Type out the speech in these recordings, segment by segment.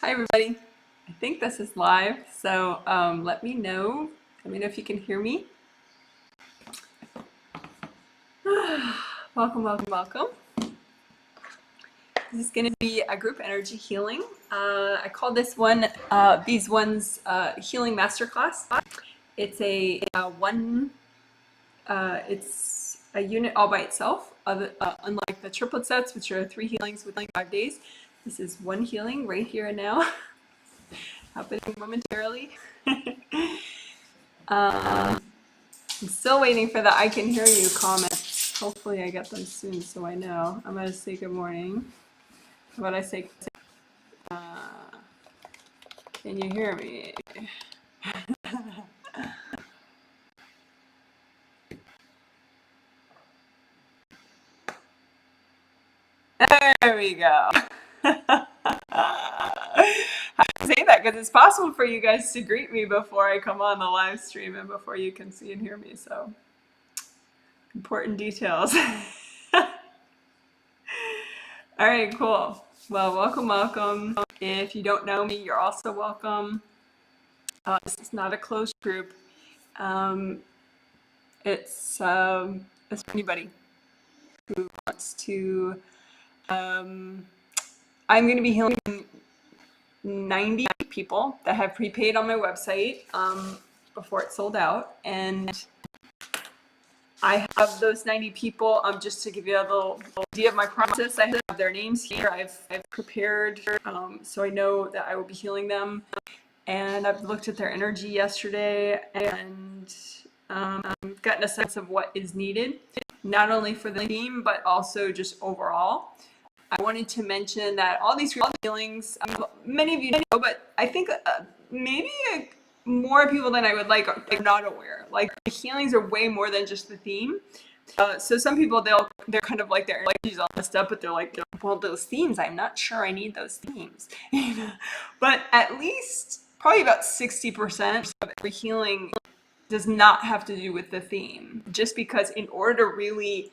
Hi everybody. I think this is live, so let me know. Let me know if you can hear me. Welcome, welcome, welcome. This is going to be a group energy healing. I call this one, these ones, healing masterclass. It's it's a unit all by itself. Unlike the triplet sets, which are 3 healings within 5 days, this is 1 healing right here and now, happening momentarily. I'm still waiting for the I can hear you comments. Hopefully I get them soon so I know. I'm going to say good morning. How about I say, can you hear me? There we go. I say that because it's possible for you guys to greet me before I come on the live stream and before you can see and hear me. So important details. All right, cool. Well, welcome, welcome. If you don't know me, you're also welcome. This is not a closed group. It's for anybody who wants to. I'm going to be healing 90 people that have prepaid on my website before it's sold out, and I have those 90 people. Just to give you a little idea of my process, I have their names here. I've prepared, so I know that I will be healing them. And I've looked at their energy yesterday and gotten a sense of what is needed, not only for the theme, but also just overall. I wanted to mention that all these healings, many of you know, but I think maybe more people than I would like are not aware. Like, the healings are way more than just the theme. So some people, they're kind of like their energies all messed up, but they're like, well, those themes, I'm not sure I need those themes. But at least probably about 60% of every healing does not have to do with the theme. Just because in order to really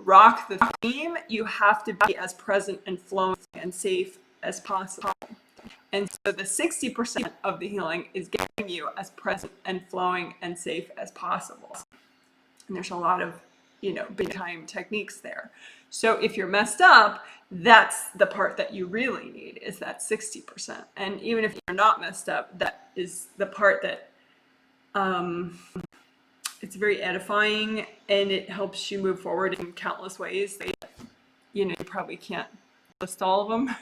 rock the theme, you have to be as present and flowing and safe as possible. And so the 60% of the healing is getting you as present and flowing and safe as possible. And there's a lot of, big time techniques there. So if you're messed up, that's the part that you really need, is that 60%. And even if you're not messed up, that is the part that it's very edifying, and it helps you move forward in countless ways that, you probably can't list all of them.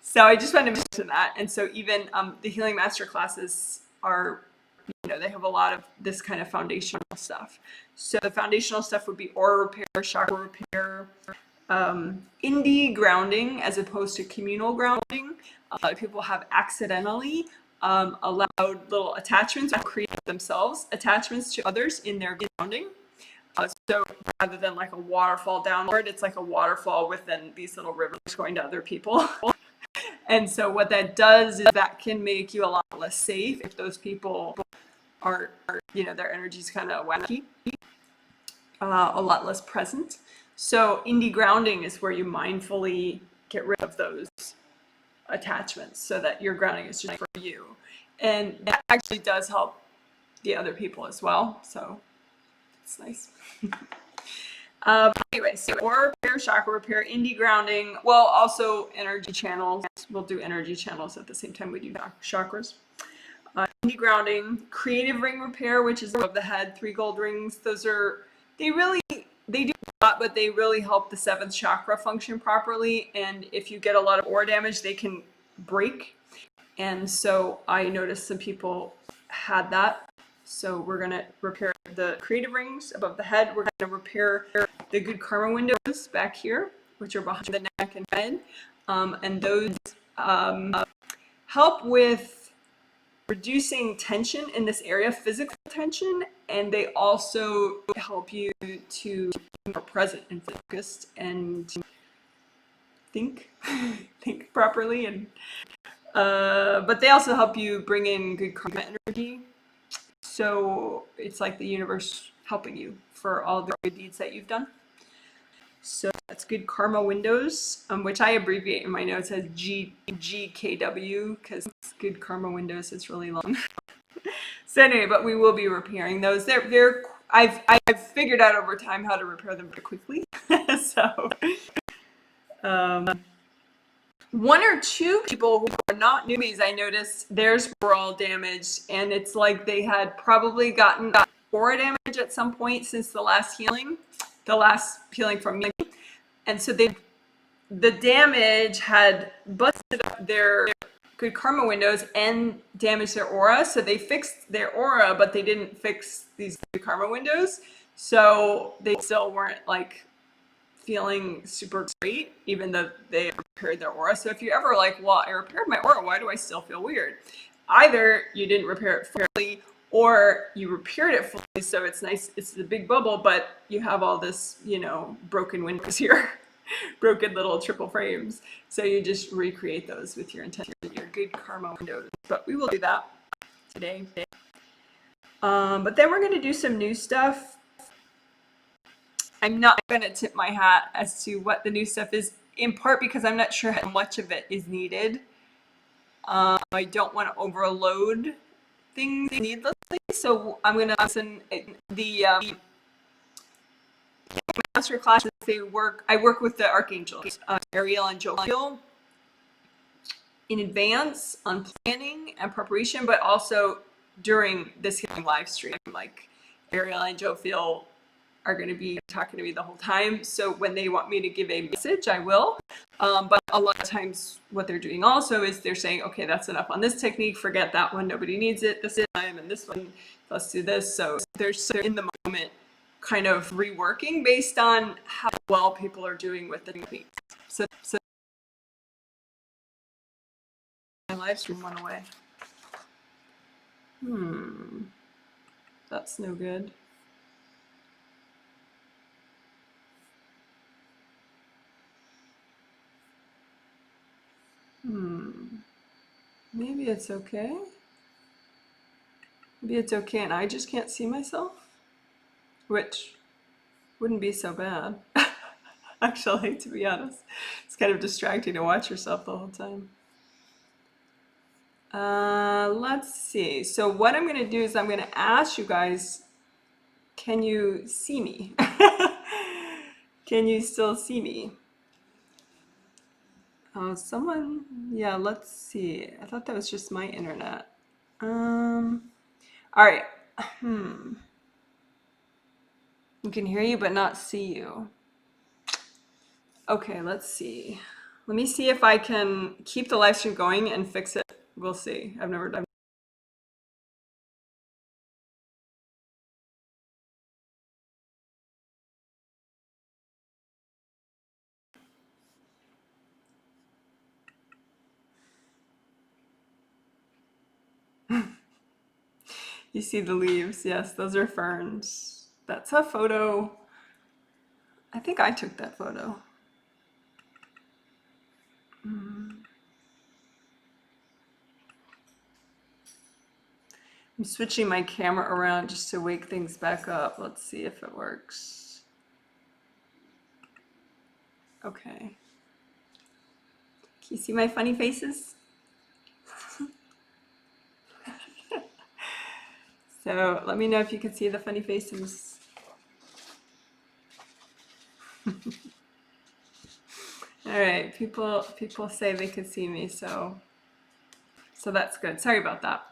So I just wanted to mention that. And so even the healing master classes are, they have a lot of this kind of foundational stuff. So the foundational stuff would be aura repair, chakra repair, indie grounding as opposed to communal grounding. A lot of people have accidentally allowed little attachments or create themselves attachments to others in their grounding. So rather than like a waterfall downward, it's like a waterfall within these little rivers going to other people. And so what that does is that can make you a lot less safe if those people are their energy's kind of wacky, a lot less present. So indie grounding is where you mindfully get rid of those attachments so that your grounding is just for you. And that actually does help the other people as well. So it's nice. Anyway, so aura repair, chakra repair, indie grounding, well, also energy channels. We'll do energy channels at the same time we do chakras. Indie grounding, creative ring repair, which is above the head, 3 gold rings. Those are, they do a lot, but they really help the 7th chakra function properly. And if you get a lot of aura damage, they can break. And so I noticed some people had that. So we're going to repair the creative rings above the head. We're going to repair the good karma windows back here, which are behind the neck and head. And those help with reducing tension in this area, physical tension, and they also help you to be more present and focused and think properly. And but they also help you bring in good karma energy. So it's like the universe helping you for all the good deeds that you've done. So that's good karma windows, which I abbreviate in my notes as GKW because good karma windows is really long. So anyway, but we will be repairing those. I've figured out over time how to repair them very quickly. So one or two people who are not newbies, I noticed theirs were all damaged, and it's like they had probably gotten aura damage at some point since the last healing from me. And so the damage had busted up their good karma windows and damaged their aura. So they fixed their aura, but they didn't fix these good karma windows. So they still weren't like feeling super great, even though they repaired their aura. So if you're ever like, well, I repaired my aura, why do I still feel weird? Either you didn't repair it fully, or you repaired it fully, so it's nice, it's the big bubble, but you have all this, you know, broken windows here, broken little triple frames. So you just recreate those with your intention, your good karma windows. But we will do that today. But then we're going to do some new stuff. I'm not going to tip my hat as to what the new stuff is, in part because I'm not sure how much of it is needed. I don't want to overload things needlessly, so I'm going to listen. The Masterclass, I work with the archangels, Ariel and Jophiel, in advance on planning and preparation, but also during this healing live stream. Like Ariel and Jophiel are going to be talking to me the whole time. So when they want me to give a message, I will. But a lot of times what they're doing also is they're saying, okay, that's enough on this technique. Forget that one. Nobody needs it this time. And this one, let's do this. So they're in the moment kind of reworking based on how well people are doing with the technique. So my live stream went away. That's no good. Maybe it's okay. Maybe it's okay and I just can't see myself, which wouldn't be so bad. Actually, to be honest, it's kind of distracting to watch yourself the whole time. Let's see. So what I'm going to do is I'm going to ask you guys, can you see me? Can you still see me? Oh, someone, yeah, let's see. I thought that was just my internet. All right. We can hear you, but not see you. Okay, let's see. Let me see if I can keep the live stream going and fix it. We'll see. I've never done. You see the leaves. Yes, those are ferns. That's a photo. I think I took that photo. I'm switching my camera around just to wake things back up. Let's see if it works. Okay. Can you see my funny faces? So let me know if you can see the funny faces. All right, people say they can see me, so that's good. Sorry about that.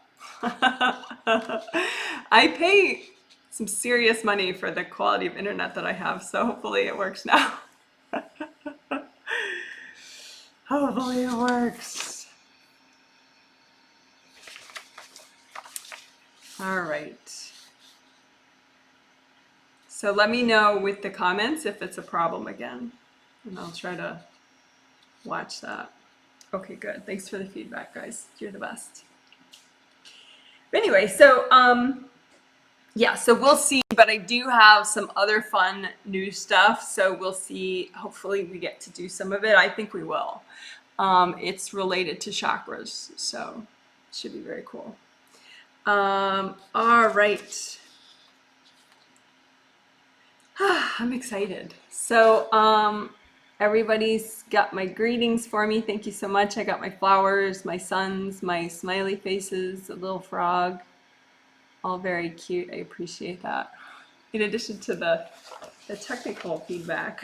I pay some serious money for the quality of internet that I have, so hopefully it works now. Hopefully it works. All right. So let me know with the comments if it's a problem again, and I'll try to watch that. Okay, good. Thanks for the feedback, guys. You're the best. But anyway, so yeah, so we'll see, but I do have some other fun new stuff, so we'll see. Hopefully we get to do some of it. I think we will. It's related to chakras, so it should be very cool. All right. I'm excited. So, everybody's got my greetings for me. Thank you so much. I got my flowers, my suns, my smiley faces, a little frog, all very cute. I appreciate that. In addition to the technical feedback.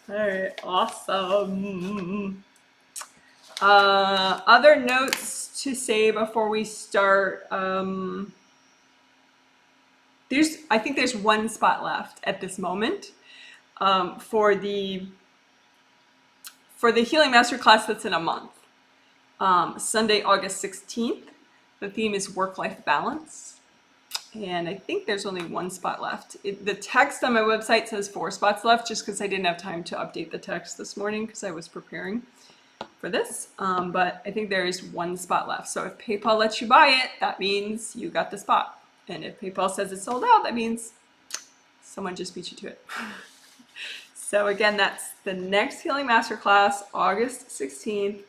All right, awesome. Other notes to say before we start. I think there's one spot left at this moment for the Healing Masterclass that's in a month. Sunday, August 16th. The theme is work-life balance. And I think there's only one spot left. The text on my website says 4 spots left just because I didn't have time to update the text this morning because I was preparing for this. But I think there is one spot left. So if PayPal lets you buy it, that means you got the spot. And if PayPal says it's sold out, that means someone just beat you to it. So again, that's the next Healing Masterclass, August 16th,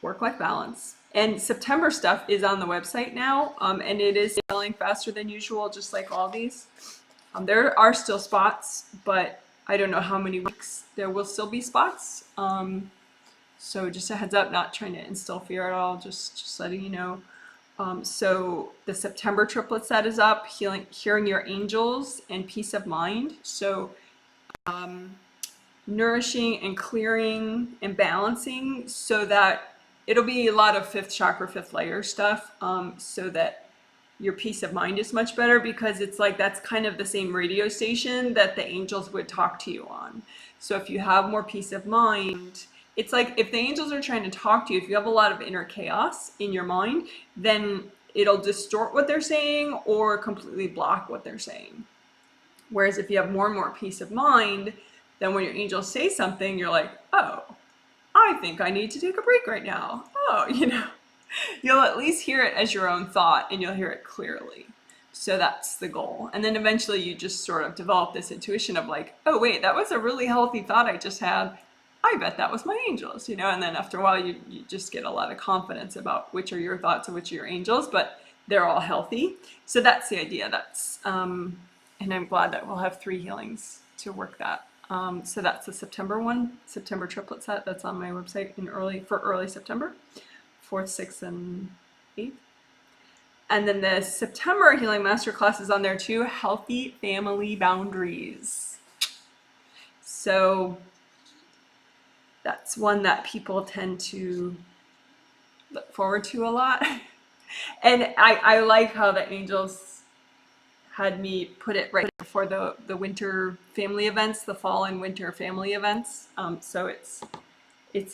work-life balance. And September stuff is on the website now, and it is selling faster than usual, just like all these. There are still spots, but I don't know how many weeks there will still be spots. So just a heads up, not trying to instill fear at all, just letting you know. So the September triplet set is up, hearing your angels and peace of mind. So nourishing and clearing and balancing so that it'll be a lot of 5th chakra, 5th layer stuff, so that your peace of mind is much better, because it's like that's kind of the same radio station that the angels would talk to you on. So if you have more peace of mind, it's like if the angels are trying to talk to you, if you have a lot of inner chaos in your mind, then it'll distort what they're saying or completely block what they're saying. Whereas if you have more and more peace of mind, then when your angels say something, you're like, oh, I think I need to take a break right now. Oh, you'll at least hear it as your own thought and you'll hear it clearly. So that's the goal. And then eventually you just sort of develop this intuition of like, oh wait, that was a really healthy thought I just had. I bet that was my angels, and then after a while you just get a lot of confidence about which are your thoughts and which are your angels, but they're all healthy. So that's the idea. That's and I'm glad that we'll have 3 healings to work that. So that's the September one, September triplet set. That's on my website for early September, 4th, 6th, and 8th. And then the September Healing Masterclass is on there too, Healthy Family Boundaries. So that's one that people tend to look forward to a lot. And I like how the angels had me put it right before the winter family events, the fall and winter family events. So it's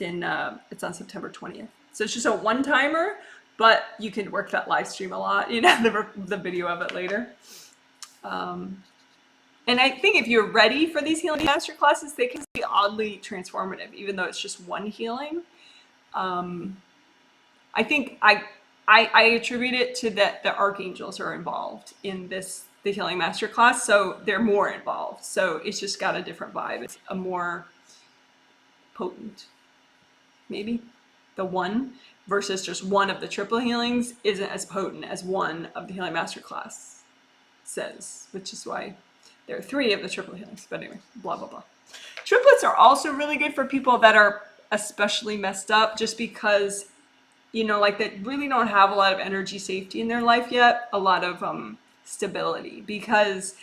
on September 20th. So it's just a one-timer, but you can work that live stream a lot, the video of it later. And I think if you're ready for these healing master classes, they can be oddly transformative, even though it's just one healing. I think I attribute it to that the archangels are involved in the healing masterclass, so they're more involved. So it's just got a different vibe. It's a more potent, maybe. The one versus just one of the triple healings isn't as potent as one of the healing masterclass says, which is why there are 3 of the triple healings. But anyway, blah blah blah. Triplets are also really good for people that are especially messed up, just because like that really don't have a lot of energy safety in their life yet, a lot of stability, because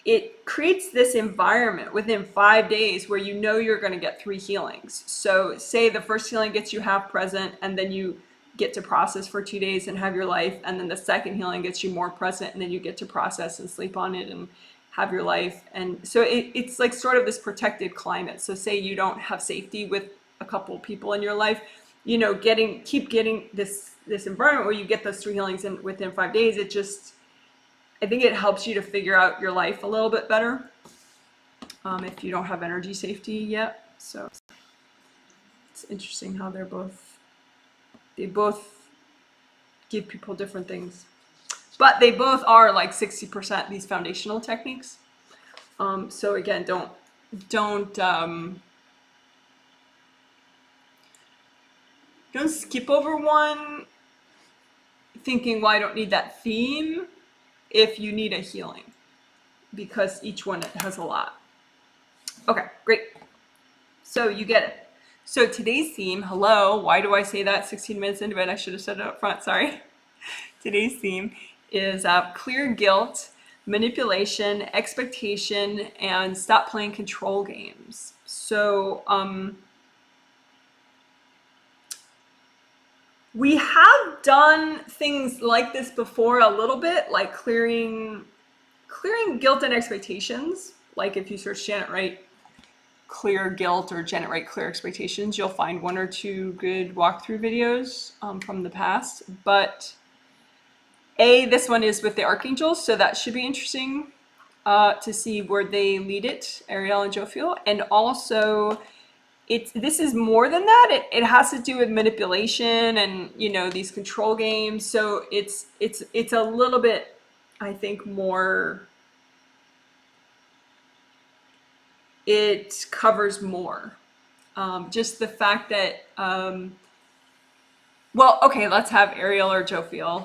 it creates this environment within 5 days where you're going to get 3 healings. So say the first healing gets you half present, and then you get to process for 2 days and have your life, and then the second healing gets you more present, and then you get to process and sleep on it and have your life. And so it's like sort of this protected climate. So say you don't have safety with a couple people in your life, keep getting this environment where you get those 3 healings within 5 days. I think it helps you to figure out your life a little bit better if you don't have energy safety yet. So it's interesting how they both give people different things, but they both are like 60% these foundational techniques. So again, don't skip over one thinking, well, I don't need that theme if you need a healing, because each one has a lot. Okay, great. So you get it. So today's theme, hello, why do I say that 16 minutes into it? I should have said it up front, sorry. Today's theme is clear guilt, manipulation, expectation, and stop playing control games. So we have done things like this before a little bit, like clearing guilt and expectations. Like if you search Janet Wright clear guilt or Janet Wright clear expectations, you'll find one or two good walkthrough videos from the past. But this one is with the archangels, so that should be interesting to see where they lead it, Ariel and Jophiel. And also, this is more than that. It has to do with manipulation and, you know, these control games. So it's a little bit, I think, more. It covers more. Just the fact that. Well, okay, let's have Ariel or Jophiel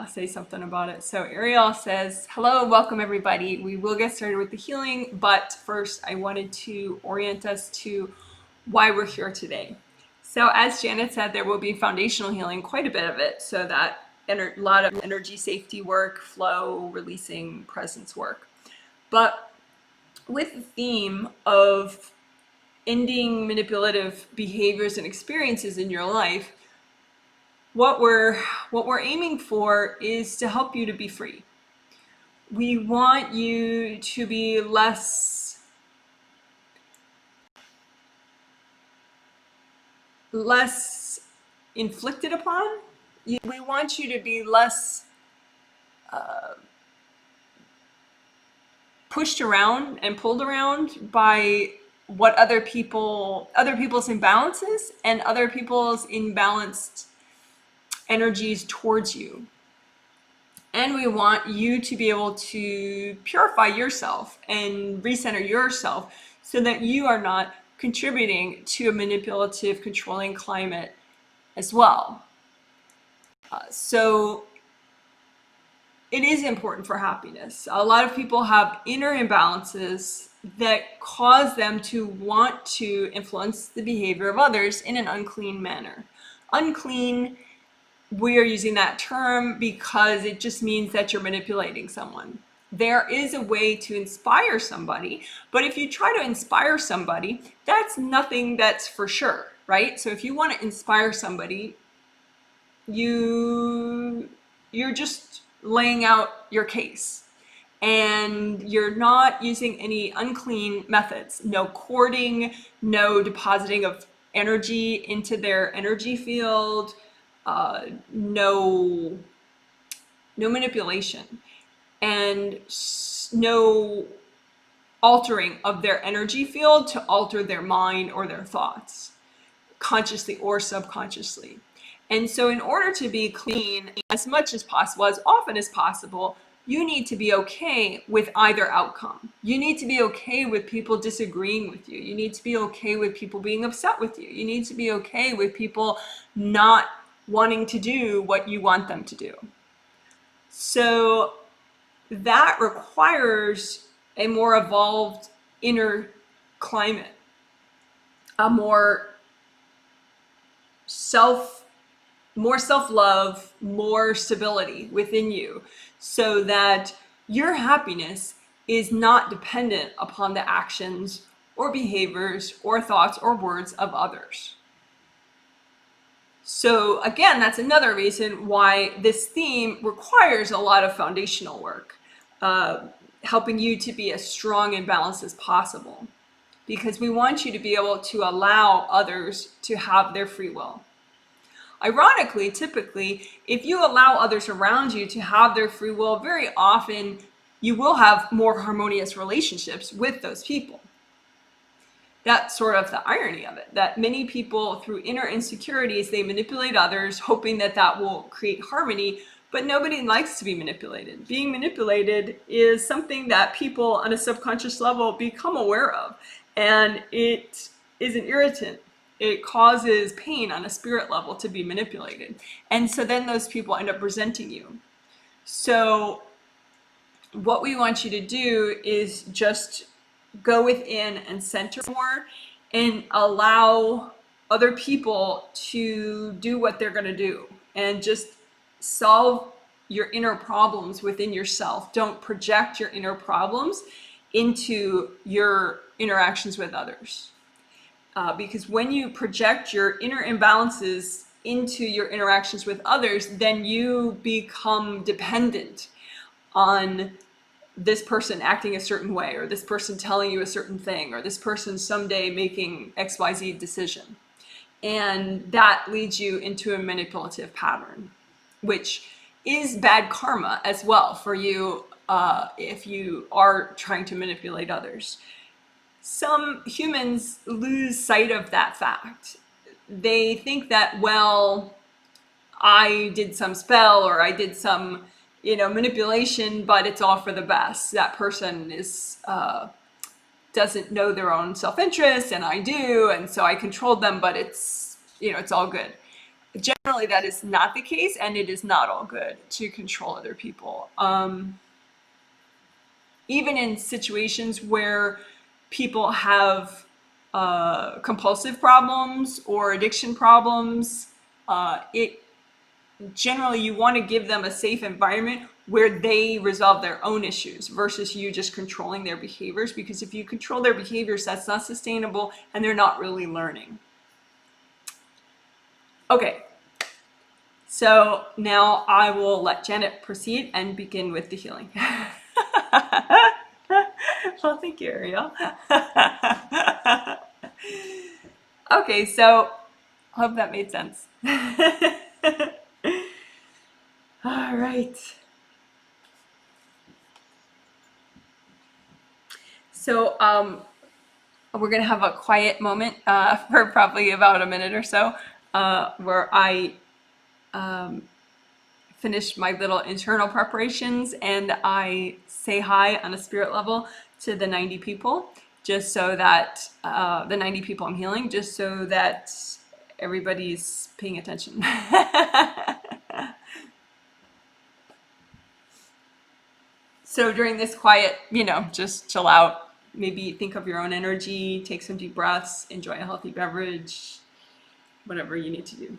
say something about it. So Ariel says, hello, welcome everybody. We will get started with the healing, but first I wanted to orient us to why we're here today. So as Janet said, there will be foundational healing, quite a bit of it, so that a lot of energy safety work, flow, releasing, presence work. But with the theme of ending manipulative behaviors and experiences in your life, what we're aiming for is to help you to be free. We want you to be less inflicted upon. We want you to be less pushed around and pulled around by what other people's imbalances and other people's imbalanced energies towards you. And we want you to be able to purify yourself and recenter yourself so that you are not contributing to a manipulative, controlling climate as well. So it is important for happiness. A lot of people have inner imbalances that cause them to want to influence the behavior of others in an unclean manner. Unclean, we are using that term because it just means that you're manipulating someone. There is a way to inspire somebody, but if you try to inspire somebody, that's nothing that's for sure, right? So if you want to inspire somebody, you're just laying out your case, and you're not using any unclean methods. No courting, no depositing of energy into their energy field, no manipulation, and no altering of their energy field to alter their mind or their thoughts, consciously or subconsciously. And so in order to be clean as much as possible, as often as possible, you need to be okay with either outcome. You need to be okay with people disagreeing with you. You need to be okay with people being upset with you. You need to be okay with people not wanting to do what you want them to do. So that requires a more evolved inner climate, a more self-love, more stability within you, so that your happiness is not dependent upon the actions or behaviors or thoughts or words of others. So again, that's another reason why this theme requires a lot of foundational work, helping you to be as strong and balanced as possible, because we want you to be able to allow others to have their free will. Ironically, typically, if you allow others around you to have their free will, very often you will have more harmonious relationships with those people. That's sort of the irony of it, that many people, through inner insecurities, they manipulate others, hoping that that will create harmony, but nobody likes to be manipulated. Being manipulated is something that people on a subconscious level become aware of, and it is an irritant. it causes pain on a spirit level to be manipulated. And so then those people end up resenting you. So what we want you to do is just go within and center more and allow other people to do what they're going to do, and just solve your inner problems within yourself. Don't project your inner problems into your interactions with others. Because when you project your inner imbalances into your interactions with others, then you become dependent on this person acting a certain way, or this person telling you a certain thing, or this person someday making XYZ decision. And that leads you into a manipulative pattern, which is bad karma as well for you if you are trying to manipulate others. Some humans lose sight of that fact. They think that, well, I did some spell or I did some, manipulation, but it's all for the best. That person is doesn't know their own self-interest, and I do, and so I controlled them, but it's all good. Generally, that is not the case, and it is not all good to control other people. Even in situations where people have compulsive problems or addiction problems, generally you want to give them a safe environment where they resolve their own issues versus you just controlling their behaviors, because if you control their behaviors, that's not sustainable and they're not really learning. Okay, so now I will let Janet proceed and begin with the healing. Well, thank you, Ariel. Okay, so I hope that made sense. All right. So we're going to have a quiet moment for probably about a minute or so where I finish my little internal preparations and I say hi on a spirit level to the 90 people, just so that the 90 people I'm healing, just so that everybody's paying attention. So during this quiet, just chill out. Maybe think of your own energy, take some deep breaths, enjoy a healthy beverage, whatever you need to do.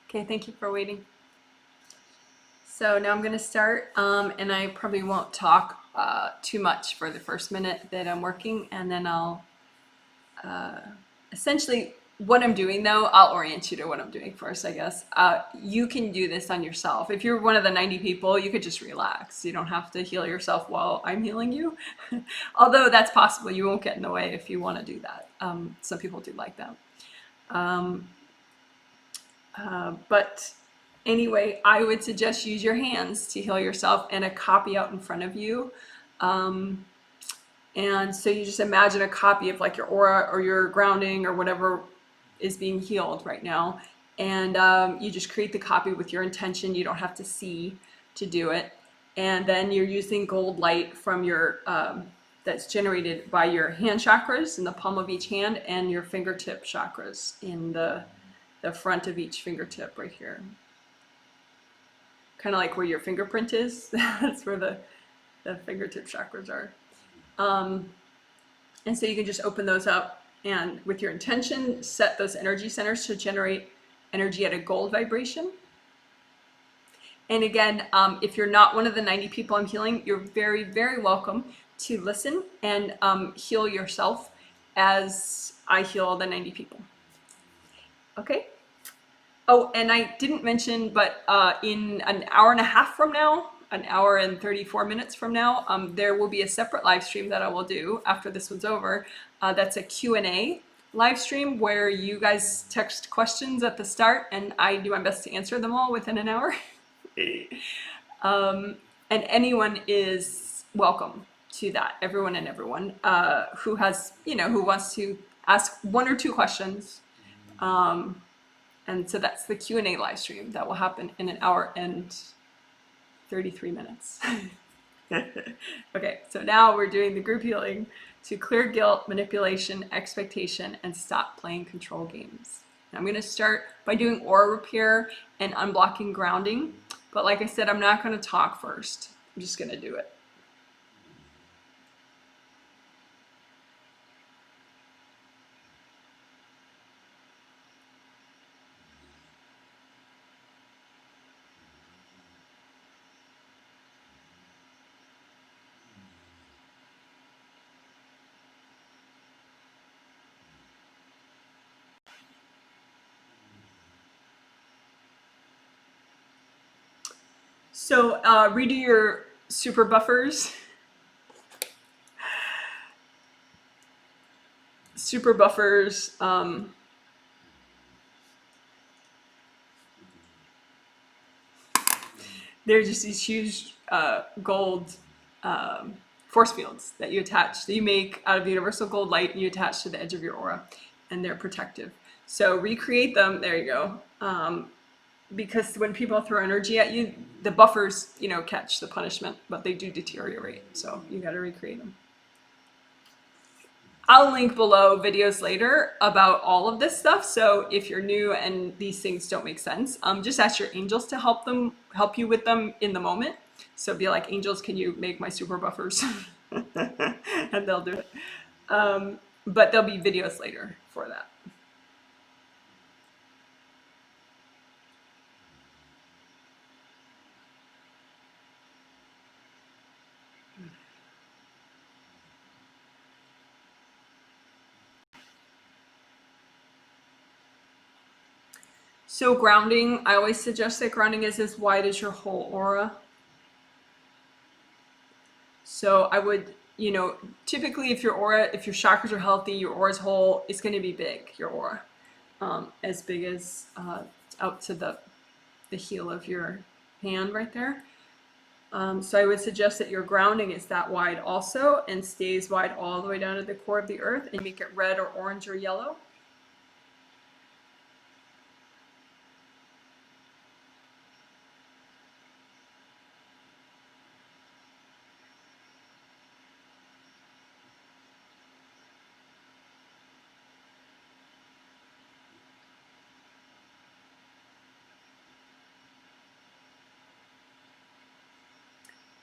Okay, thank you for waiting. So now I'm going to start, and I probably won't talk too much for the first minute that I'm working, and then I'll essentially what I'm doing, though, I'll orient you to what I'm doing first, I guess. You can do this on yourself. If you're one of the 90 people, you could just relax. You don't have to heal yourself while I'm healing you. Although that's possible. You won't get in the way if you want to do that. Some people do like that. But anyway, I would suggest use your hands to heal yourself and a copy out in front of you. And so you just imagine a copy of like your aura or your grounding or whatever is being healed right now. And you just create the copy with your intention. You don't have to see to do it. And then you're using gold light from your, that's generated by your hand chakras in the palm of each hand and your fingertip chakras in the front of each fingertip right here. Kind of like where your fingerprint is. That's where the fingertip chakras are. And so you can just open those up and with your intention, set those energy centers to generate energy at a gold vibration. And again, if you're not one of the 90 people I'm healing, you're very, very welcome to listen and heal yourself as I heal the 90 people. Okay? Oh, and I didn't mention, but in an hour and a half from now, an hour and 34 minutes from now, there will be a separate live stream that I will do after this one's over. That's a Q&A live stream where you guys text questions at the start and I do my best to answer them all within an hour. And anyone is welcome to that. Everyone and everyone who has, who wants to ask one or two questions. And so that's the Q&A live stream that will happen in an hour and 33 minutes. Okay, so now we're doing the group healing to clear guilt, manipulation, expectation, and stop playing control games. I'm going to start by doing aura repair and unblocking grounding. But like I said, I'm not going to talk first. I'm just going to do it. So redo your super buffers. Super buffers. They're just these huge gold force fields that you attach, that you make out of universal gold light and you attach to the edge of your aura, and they're protective. So recreate them. There you go. Because when people throw energy at you, the buffers, catch the punishment, but they do deteriorate. So you got to recreate them. I'll link below videos later about all of this stuff. So if you're new and these things don't make sense, just ask your angels to help you with them in the moment. So be like, angels, can you make my super buffers? And they'll do it. But there'll be videos later for that. So grounding, I always suggest that grounding is as wide as your whole aura. So I would, typically if your chakras are healthy, your aura's whole, it's going to be big, your aura. As big as out to the heel of your hand right there. So I would suggest that your grounding is that wide also and stays wide all the way down to the core of the earth, and make it red or orange or yellow.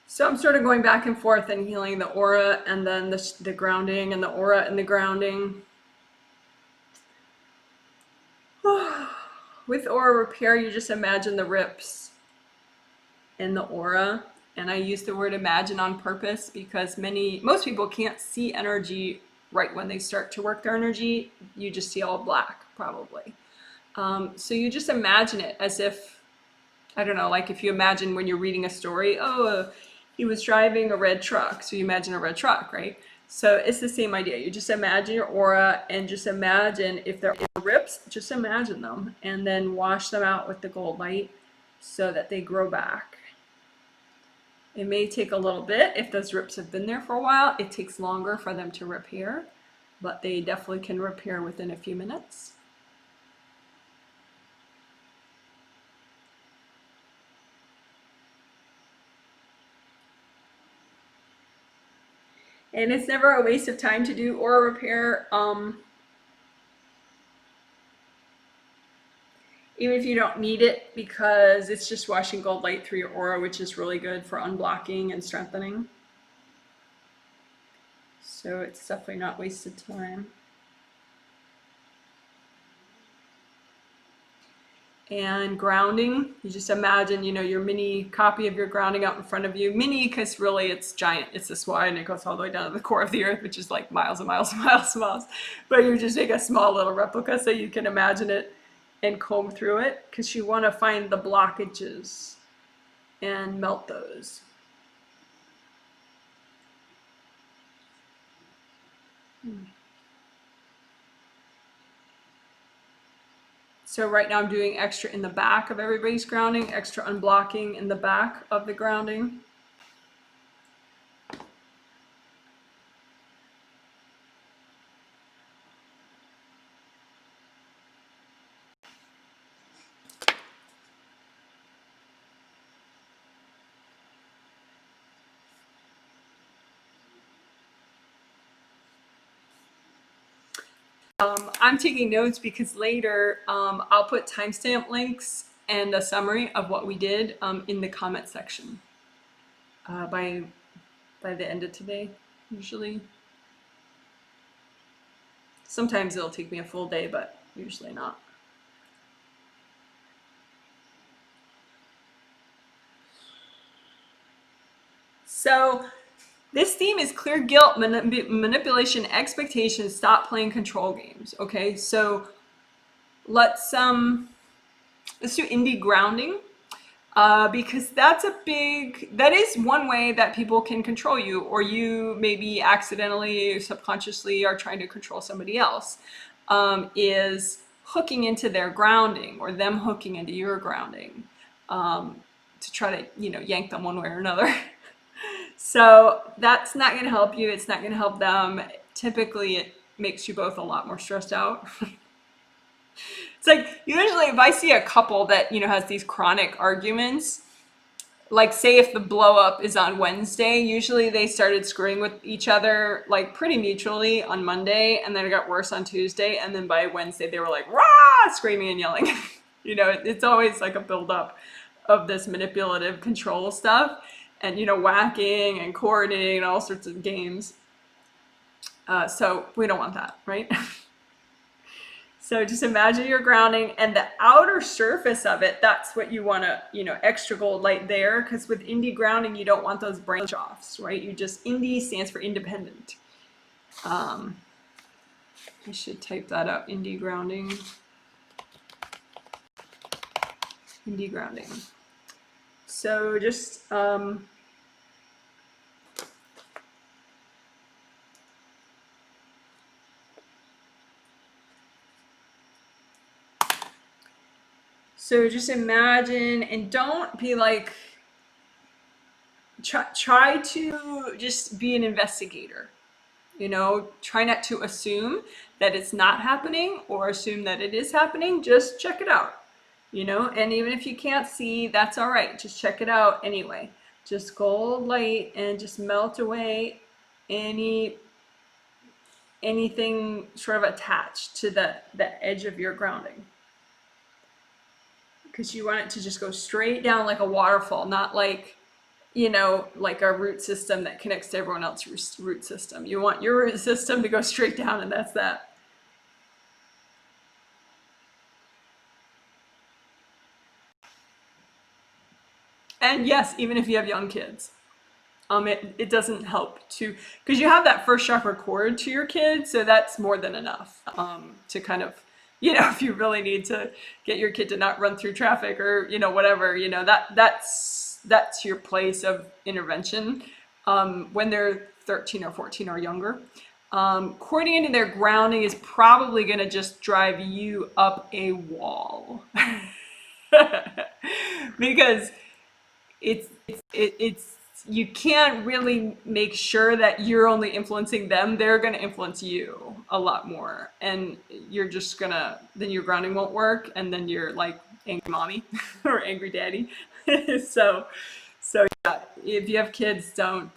So I'm sort of going back and forth and healing the aura and then the grounding and the aura and the grounding. With aura repair, you just imagine the rips in the aura. And I use the word imagine on purpose because most people can't see energy right when they start to work their energy. You just see all black, probably. So you just imagine it as if, I don't know, like if you imagine when you're reading a story, he was driving a red truck. So you imagine a red truck, right? So it's the same idea. You just imagine your aura and just imagine if there are rips, just imagine them and then wash them out with the gold light so that they grow back. It may take a little bit. If those rips have been there for a while, it takes longer for them to repair, but they definitely can repair within a few minutes. And it's never a waste of time to do aura repair. Even if you don't need it, because it's just washing gold light through your aura, which is really good for unblocking and strengthening. So it's definitely not wasted time. And grounding, you just imagine, you know, your mini copy of your grounding out in front of you. Mini, because really it's giant. It's this wide, and it goes all the way down to the core of the earth, which is like miles and miles and miles and miles. But you just make a small little replica so you can imagine it and comb through it, because you want to find the blockages and melt those. So right now I'm doing extra in the back of everybody's grounding, extra unblocking in the back of the grounding. I'm taking notes because later I'll put timestamp links and a summary of what we did in the comment section by the end of today, usually. Sometimes it'll take me a full day, but usually not. So this theme is clear guilt, manipulation, expectations, stop playing control games. Okay, so let's do indie grounding. Because that is one way that people can control you, or you maybe accidentally, subconsciously are trying to control somebody else, is hooking into their grounding, or them hooking into your grounding, to try to, you know, yank them one way or another. So that's not going to help you. It's not going to help them. Typically, it makes you both a lot more stressed out. It's like, usually if I see a couple that, you know, has these chronic arguments, like say if the blow up is on Wednesday, usually they started screwing with each other like pretty mutually on Monday, and then it got worse on Tuesday, and then by Wednesday they were like, rah, screaming and yelling. You know, it's always like a buildup of this manipulative control stuff, and, you know, whacking and coordinating and all sorts of games. So we don't want that, right? So just imagine you're grounding, and the outer surface of it, that's what you want to, you know, extra gold light there, because with indie grounding, you don't want those branch offs, right? You just, indie stands for independent. I should type that out, indie grounding. Indie grounding. So just, so just imagine, and don't be like, try to just be an investigator, you know, try not to assume that it's not happening or assume that it is happening. Just check it out, you know, and even if you can't see, that's all right. Just check it out anyway. Just gold light and just melt away anything sort of attached to the edge of your grounding. Because you want it to just go straight down like a waterfall, not like, you know, like a root system that connects to everyone else's root system. You want your root system to go straight down, and that's that. And yes, even if you have young kids, it doesn't help to, because you have that first chakra cord to your kids, so that's more than enough to kind of, you know, if you really need to get your kid to not run through traffic, or, you know, whatever, you know, that's your place of intervention when they're 13 or 14 or younger. Cording into their grounding is probably going to just drive you up a wall. Because it's you can't really make sure that you're only influencing them. They're going to influence you a lot more, and you're just gonna, then your grounding won't work, and then you're like angry mommy or angry daddy. so yeah, if you have kids, don't,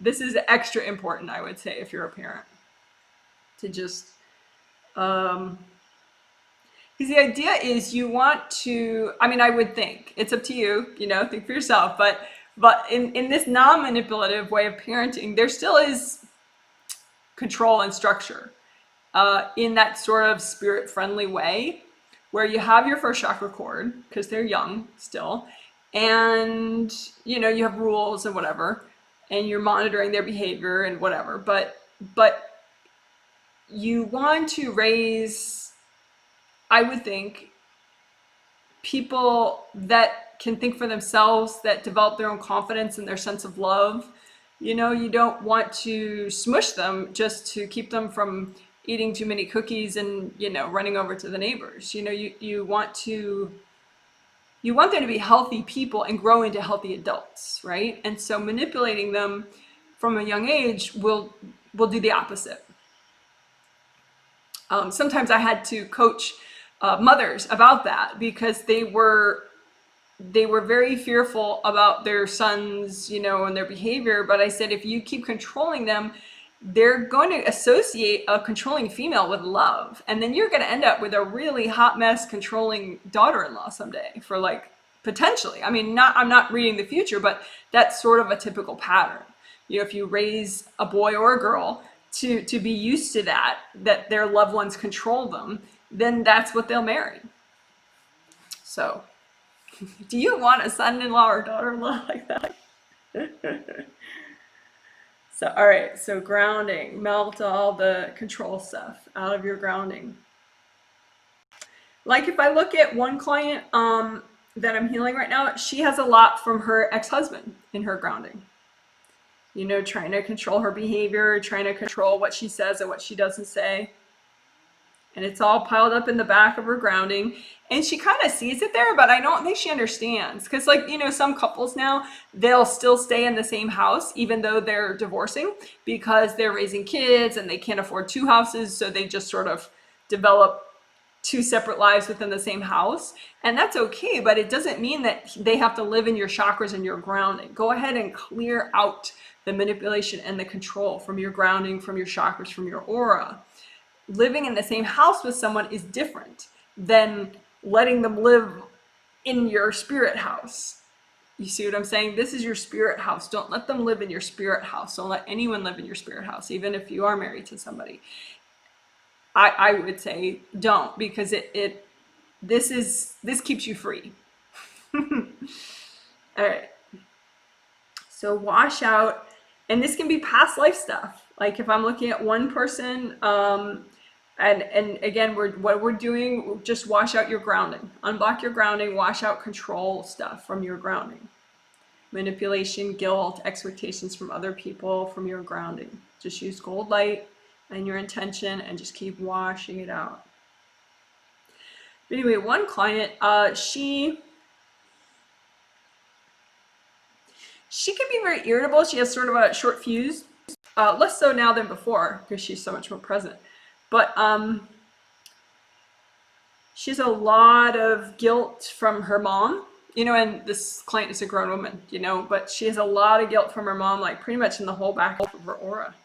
this is extra important, I would say, if you're a parent, to just because the idea is you want to, I mean, I would think, it's up to you, you know, think for yourself, but in this non-manipulative way of parenting, there still is control and structure in that sort of spirit friendly way, where you have your first chakra cord because they're young still, and you know, you have rules and whatever, and you're monitoring their behavior and whatever, but you want to raise, I would think, people that can think for themselves, that develop their own confidence and their sense of love. You know, you don't want to smush them just to keep them from eating too many cookies and, you know, running over to the neighbors. You know, you want them to be healthy people and grow into healthy adults, right? And so manipulating them from a young age will do the opposite. Sometimes I had to coach mothers about that because they were very fearful about their sons, you know, and their behavior. But I said, if you keep controlling them, they're going to associate a controlling female with love. And then you're going to end up with a really hot mess controlling daughter-in-law someday, for like, potentially. I mean, I'm not reading the future, but that's sort of a typical pattern. You know, if you raise a boy or a girl to be used to that their loved ones control them, then that's what they'll marry. So do you want a son-in-law or daughter-in-law like that? So, all right, so grounding, melt all the control stuff out of your grounding. Like if I look at one client that I'm healing right now, she has a lot from her ex-husband in her grounding. You know, trying to control her behavior, trying to control what she says and what she doesn't say. And it's all piled up in the back of her grounding. And she kind of sees it there, but I don't think she understands. Because, like, you know, some couples now, they'll still stay in the same house, even though they're divorcing, because they're raising kids and they can't afford two houses. So they just sort of develop two separate lives within the same house. And that's okay, but it doesn't mean that they have to live in your chakras and your grounding. Go ahead and clear out the manipulation and the control from your grounding, from your chakras, from your aura. Living in the same house with someone is different than letting them live in your spirit house. You see what I'm saying? This is your spirit house. Don't let them live in your spirit house. Don't let anyone live in your spirit house, even if you are married to somebody. I would say don't, because this keeps you free. All right. So wash out, and this can be past life stuff. Like if I'm looking at one person, and again, what we're doing, just wash out your grounding, unblock your grounding, wash out control stuff from your grounding, manipulation, guilt, expectations from other people from your grounding. Just use gold light and your intention and just keep washing it out. But anyway, one client, she can be very irritable. She has sort of a short fuse, less so now than before because she's so much more present. But she has a lot of guilt from her mom, you know, and this client is a grown woman, you know, but she has a lot of guilt from her mom, like pretty much in the whole back of her aura.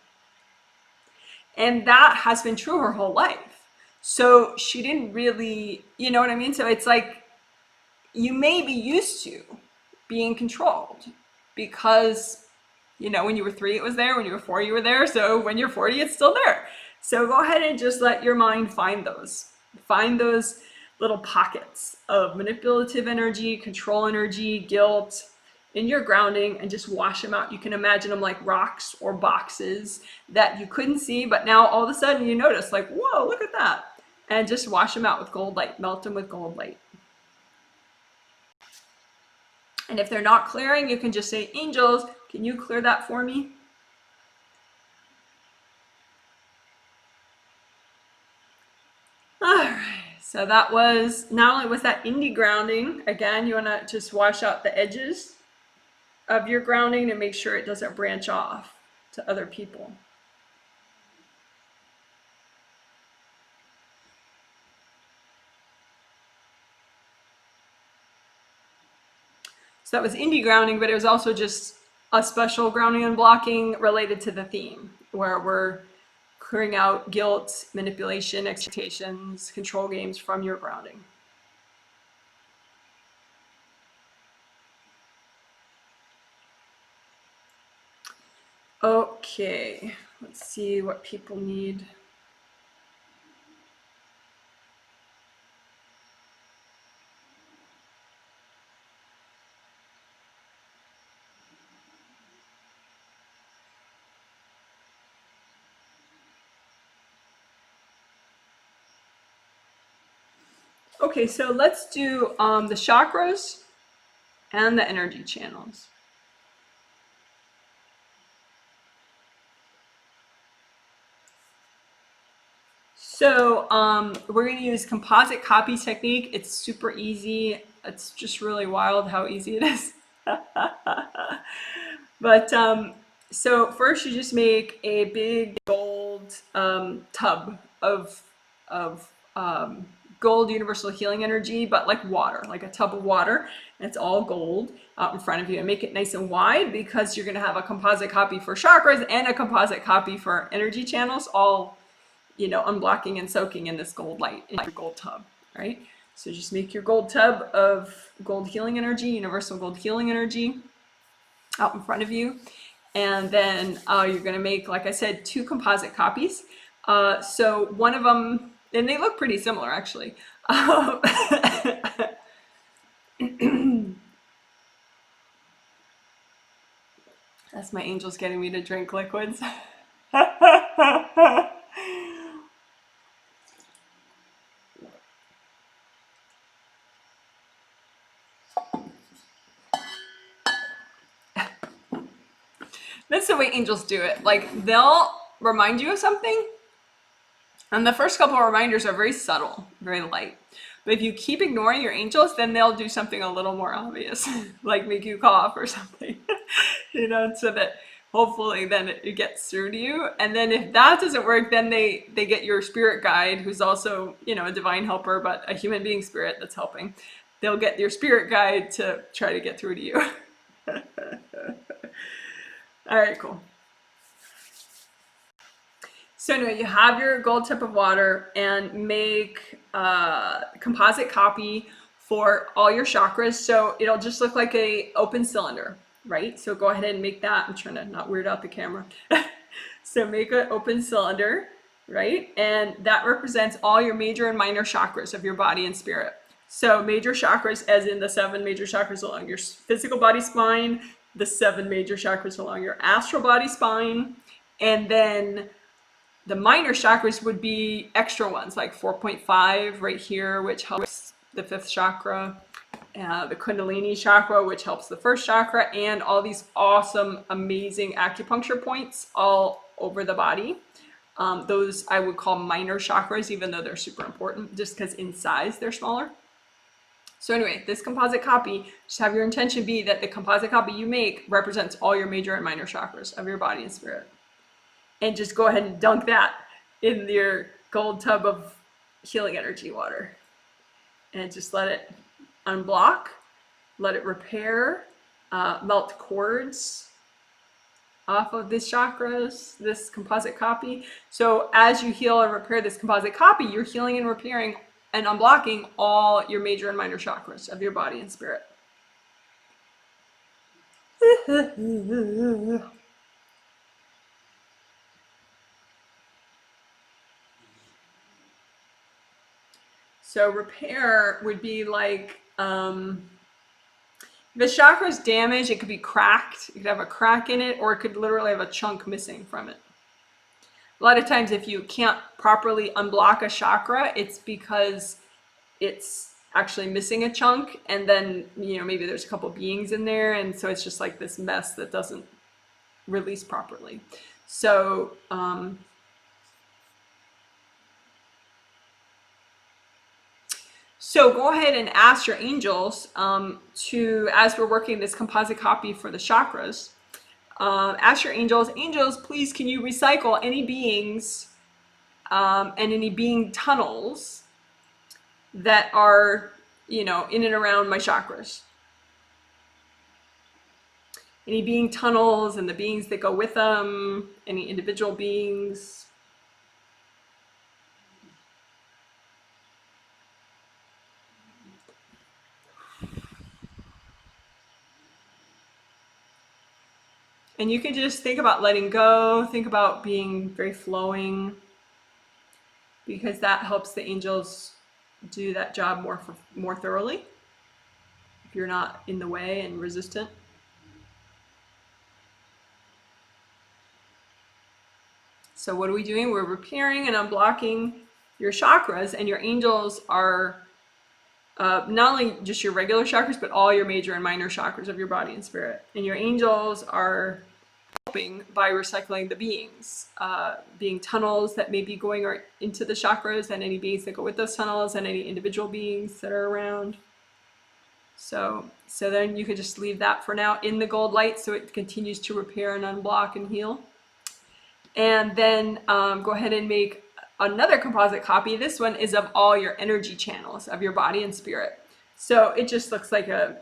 And that has been true her whole life. So she didn't really, you know what I mean? So it's like, you may be used to being controlled because, you know, when you were 3, it was there. When you were 4, you were there. So when you're 40, it's still there. So go ahead and just let your mind find those little pockets of manipulative energy, control energy, guilt in your grounding, and just wash them out. You can imagine them like rocks or boxes that you couldn't see, but now all of a sudden you notice, like, whoa, look at that. And just wash them out with gold light, melt them with gold light. And if they're not clearing, you can just say, angels, can you clear that for me? All right, so that was, not only was that indie grounding, again, you want to just wash out the edges of your grounding to make sure it doesn't branch off to other people. So that was indie grounding, but it was also just a special grounding and blocking related to the theme, where we're clearing out guilt, manipulation, expectations, control games from your grounding. Okay, let's see what people need. Okay, so let's do the chakras and the energy channels. So we're going to use composite copy technique. It's super easy. It's just really wild how easy it is. But so first you just make a big gold tub of gold universal healing energy, but like water, like a tub of water. And it's all gold out in front of you, and make it nice and wide because you're going to have a composite copy for chakras and a composite copy for energy channels, all unblocking and soaking in this gold light in your gold tub, right? So just make your gold tub of gold healing energy, universal gold healing energy out in front of you. And then you're going to make, like I said, 2 composite copies. So one of them, and they look pretty similar actually. That's my angels getting me to drink liquids. That's the way angels do it. Like, they'll remind you of something, and the first couple of reminders are very subtle, very light. But if you keep ignoring your angels, then they'll do something a little more obvious, like make you cough or something, so that hopefully then it gets through to you. And then if that doesn't work, then they get your spirit guide, who's also, a divine helper, but a human being spirit that's helping. They'll get your spirit guide to try to get through to you. All right, cool. So anyway, you have your gold tip of water, and make a composite copy for all your chakras. So it'll just look like a open cylinder, right? So go ahead and make that. I'm trying to not weird out the camera. So make an open cylinder, right? And that represents all your major and minor chakras of your body and spirit. So major chakras, as in the 7 major chakras along your physical body spine, the 7 major chakras along your astral body spine, and then the minor chakras would be extra ones, like 4.5 right here, which helps the 5th chakra, the Kundalini chakra, which helps the 1st chakra, and all these awesome, amazing acupuncture points all over the body. Those I would call minor chakras, even though they're super important, just because in size they're smaller. So anyway, this composite copy, just have your intention be that the composite copy you make represents all your major and minor chakras of your body and spirit. And just go ahead and dunk that in your gold tub of healing energy water. And just let it unblock, let it repair, melt cords off of these chakras, this composite copy. So as you heal and repair this composite copy, you're healing and repairing and unblocking all your major and minor chakras of your body and spirit. So repair would be like, if the chakra is damaged, it could be cracked. You could have a crack in it, or it could literally have a chunk missing from it. A lot of times if you can't properly unblock a chakra, it's because it's actually missing a chunk, and then, maybe there's a couple beings in there, and so it's just like this mess that doesn't release properly. So, So go ahead and ask your angels as we're working this composite copy for the chakras, ask your angels, please, can you recycle any beings and any being tunnels that are, in and around my chakras. Any being tunnels and the beings that go with them, any individual beings. And you can just think about letting go, think about being very flowing, because that helps the angels do that job more thoroughly if you're not in the way and resistant. So what are we doing? We're repairing and unblocking your chakras, and your angels are not only just your regular chakras, but all your major and minor chakras of your body and spirit. And your angels are helping by recycling the beings, being tunnels that may be going into the chakras, and any beings that go with those tunnels, and any individual beings that are around. So then you could just leave that for now in the gold light, so it continues to repair and unblock and heal. And then go ahead and make another composite copy. This one is of all your energy channels of your body and spirit. So it just looks like a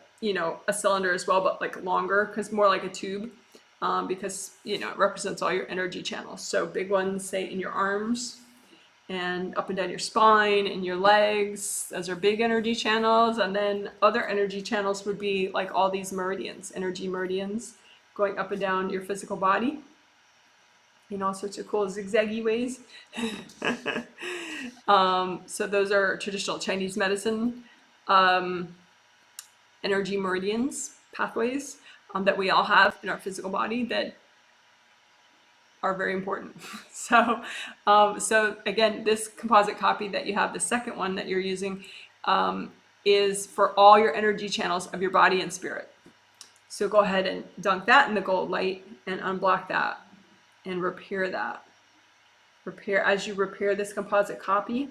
cylinder as well, but like longer, because more like a tube, because it represents all your energy channels. So big ones, say in your arms and up and down your spine and your legs. Those are big energy channels. And then other energy channels would be like all these meridians, energy meridians, going up and down your physical body in all sorts of cool zigzaggy ways. So those are traditional Chinese medicine energy meridians, pathways that we all have in our physical body that are very important. So again, this composite copy that you have, the second one that you're using, is for all your energy channels of your body and spirit. So go ahead and dunk that in the gold light and unblock that and repair that. As you repair this composite copy.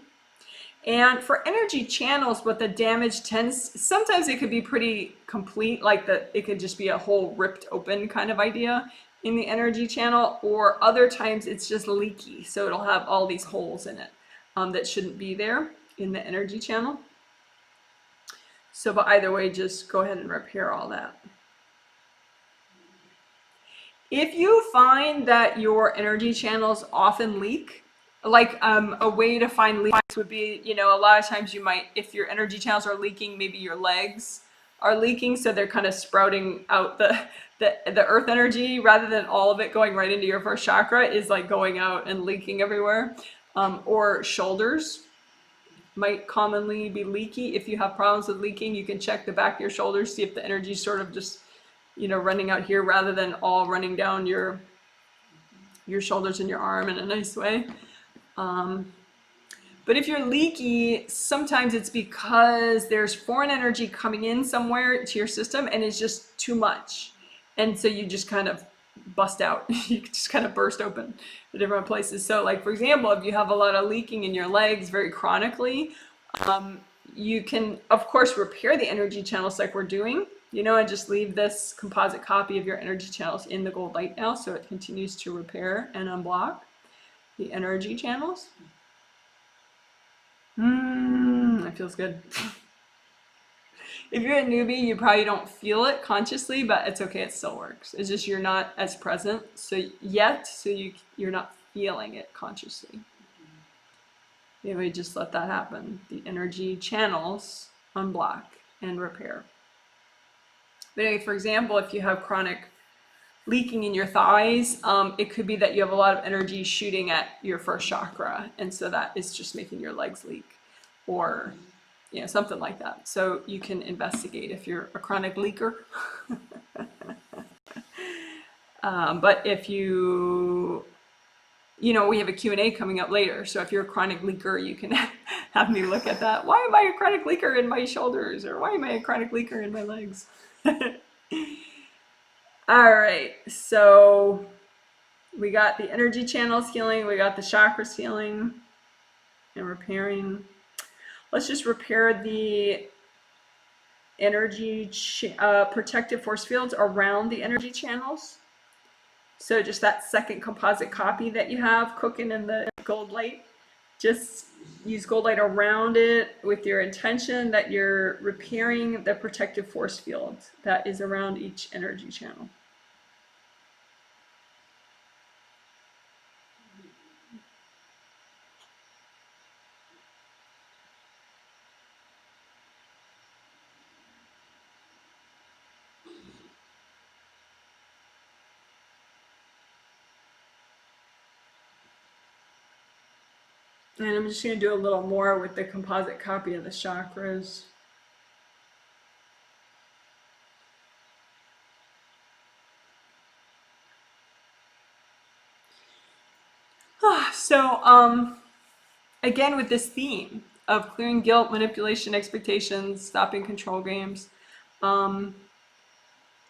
And for energy channels, what the damage sometimes it could be pretty complete, like it could just be a whole ripped open kind of idea in the energy channel, or other times it's just leaky. So it'll have all these holes in it that shouldn't be there in the energy channel. So, but either way, just go ahead and repair all that. If you find that your energy channels often leak, like a way to find leaks would be, a lot of times you might, if your energy channels are leaking, maybe your legs are leaking, so they're kind of sprouting out the earth energy, rather than all of it going right into your first chakra, is like going out and leaking everywhere. Or shoulders might commonly be leaky. If you have problems with leaking, you can check the back of your shoulders, see if the energy is sort of just running out here rather than all running down your shoulders and your arm in a nice way. But if you're leaky, sometimes it's because there's foreign energy coming in somewhere to your system and it's just too much. And so you just kind of bust out. You just kind of burst open to different places. So like, for example, if you have a lot of leaking in your legs very chronically, you can, of course, repair the energy channels like we're doing, and just leave this composite copy of your energy channels in the gold light now, so it continues to repair and unblock the energy channels. That feels good. If you're a newbie, you probably don't feel it consciously, but it's okay, it still works. It's just you're not as present so you're not feeling it consciously. Anyway, just let that happen. The energy channels unblock and repair. But anyway, for example, if you have chronic leaking in your thighs, it could be that you have a lot of energy shooting at your first chakra, and so that is just making your legs leak, or something like that. So you can investigate if you're a chronic leaker. But if we have a Q&A coming up later, so if you're a chronic leaker, you can have me look at that. Why am I a chronic leaker in my shoulders, or why am I a chronic leaker in my legs? All right, so we got the energy channels healing, we got the chakras healing and repairing. Let's just repair the energy protective force fields around the energy channels. So just that second composite copy that you have cooking in the gold light, just use gold light around it with your intention that you're repairing the protective force field that is around each energy channel. And I'm just going to do a little more with the composite copy of the chakras. So, again, with this theme of clearing guilt, manipulation, expectations, stopping control games,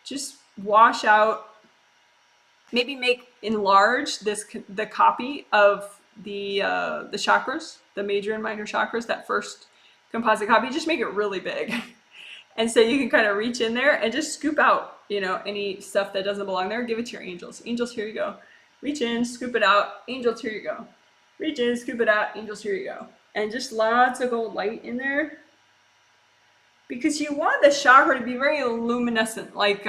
just wash out, maybe enlarge the copy of the chakras, the major and minor chakras, that first composite copy. Just make it really big. And so you can kind of reach in there and just scoop out, any stuff that doesn't belong there. Give it to your angels. Angels, here you go. Reach in, scoop it out. Angels, here you go. Reach in, scoop it out. Angels, here you go. And just lots of gold light in there. Because you want the chakra to be very luminescent, like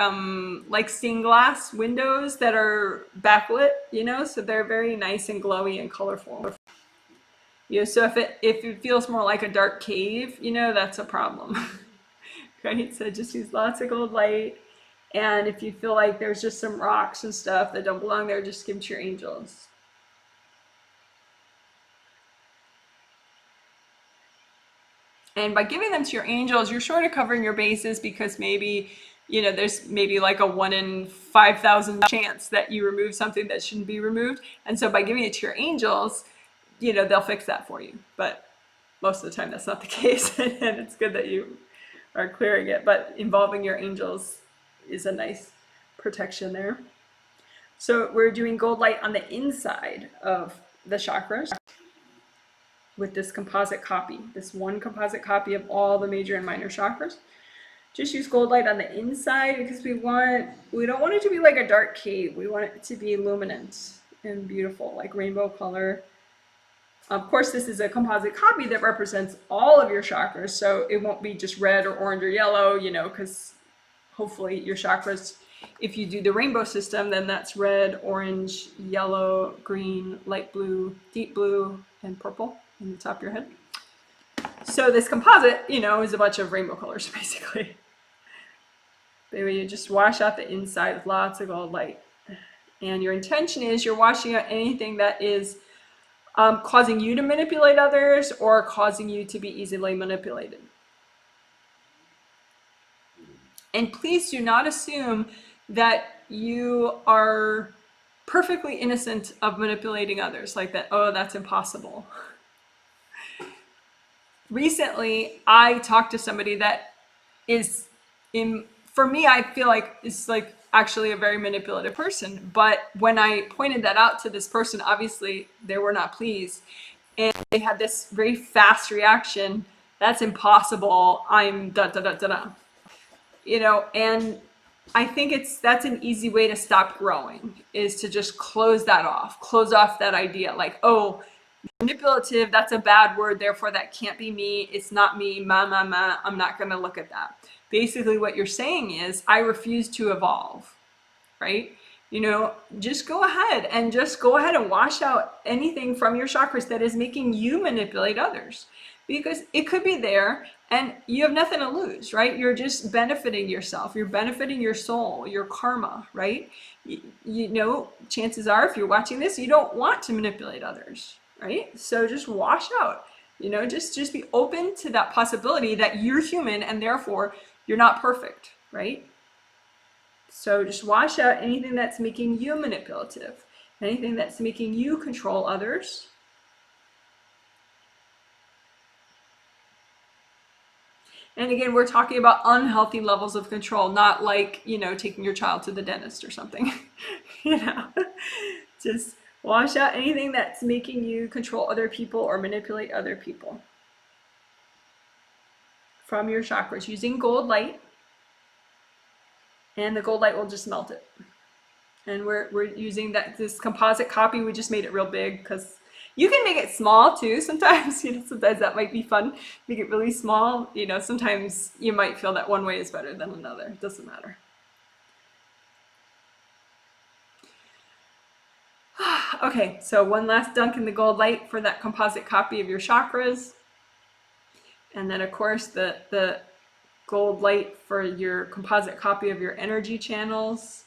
stained glass windows that are backlit, so they're very nice and glowy and colorful. So if it feels more like a dark cave, that's a problem. Right? So just use lots of gold light. And if you feel like there's just some rocks and stuff that don't belong there, just give them to your angels. And by giving them to your angels, you're sort of covering your bases, because maybe, there's maybe like a 1 in 5,000 chance that you remove something that shouldn't be removed. And so by giving it to your angels, they'll fix that for you. But most of the time that's not the case. And it's good that you are clearing it. But involving your angels is a nice protection there. So we're doing gold light on the inside of the chakras with this composite copy, this one composite copy of all the major and minor chakras. Just use gold light on the inside, because we don't want it to be like a dark cave. We want it to be luminant and beautiful, like rainbow color. Of course, this is a composite copy that represents all of your chakras, so it won't be just red or orange or yellow, because hopefully your chakras, if you do the rainbow system, then that's red, orange, yellow, green, light blue, deep blue, and purple in the top of your head. So this composite, is a bunch of rainbow colors, basically. But you just wash out the inside with lots of gold light. And your intention is you're washing out anything that is causing you to manipulate others or causing you to be easily manipulated. And please do not assume that you are perfectly innocent of manipulating others, like that, oh, that's impossible. Recently, I talked to somebody that for me, I feel like is like actually a very manipulative person. But when I pointed that out to this person, obviously they were not pleased. And they had this very fast reaction. That's impossible. I'm da da da da da. And I think that's an easy way to stop growing, is to just close off that idea. Like, oh, manipulative, that's a bad word, therefore that can't be me. It's not me, I'm not going to look at that. Basically what you're saying is, I refuse to evolve, right? Just go ahead and wash out anything from your chakras that is making you manipulate others, because it could be there and you have nothing to lose, right? You're just benefiting yourself. You're benefiting your soul, your karma, right? Chances are, if you're watching this, you don't want to manipulate others, right? So just wash out, just be open to that possibility that you're human and therefore you're not perfect, right? So just wash out anything that's making you manipulative, anything that's making you control others. And again, we're talking about unhealthy levels of control, not like, taking your child to the dentist or something. Just wash out anything that's making you control other people or manipulate other people from your chakras using gold light. And the gold light will just melt it. And we're using this composite copy. We just made it real big, because you can make it small too sometimes. Sometimes that might be fun. Make it really small. Sometimes you might feel that one way is better than another. It doesn't matter. Okay, so one last dunk in the gold light for that composite copy of your chakras. And then of course the gold light for your composite copy of your energy channels.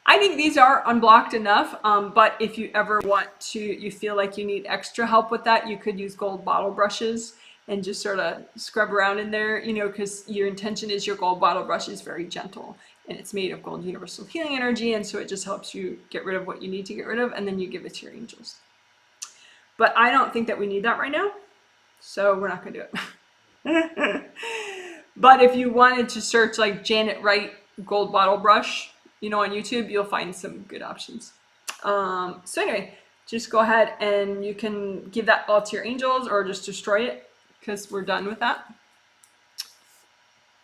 I think these are unblocked enough, but if you ever want to, you feel like you need extra help with that, you could use gold bottle brushes and just sort of scrub around in there, you know, because your intention is your gold bottle brush is very gentle and it's made of gold universal healing energy, and so it just helps you get rid of what you need to get rid of, and then you give it to your angels. But I don't think that we need that right now, so we're not going to do it. But if you wanted to search like Janet Wright gold bottle brush, you know, on YouTube, you'll find some good options. So anyway, just go ahead and you can give that all to your angels or just destroy it, because we're done with that.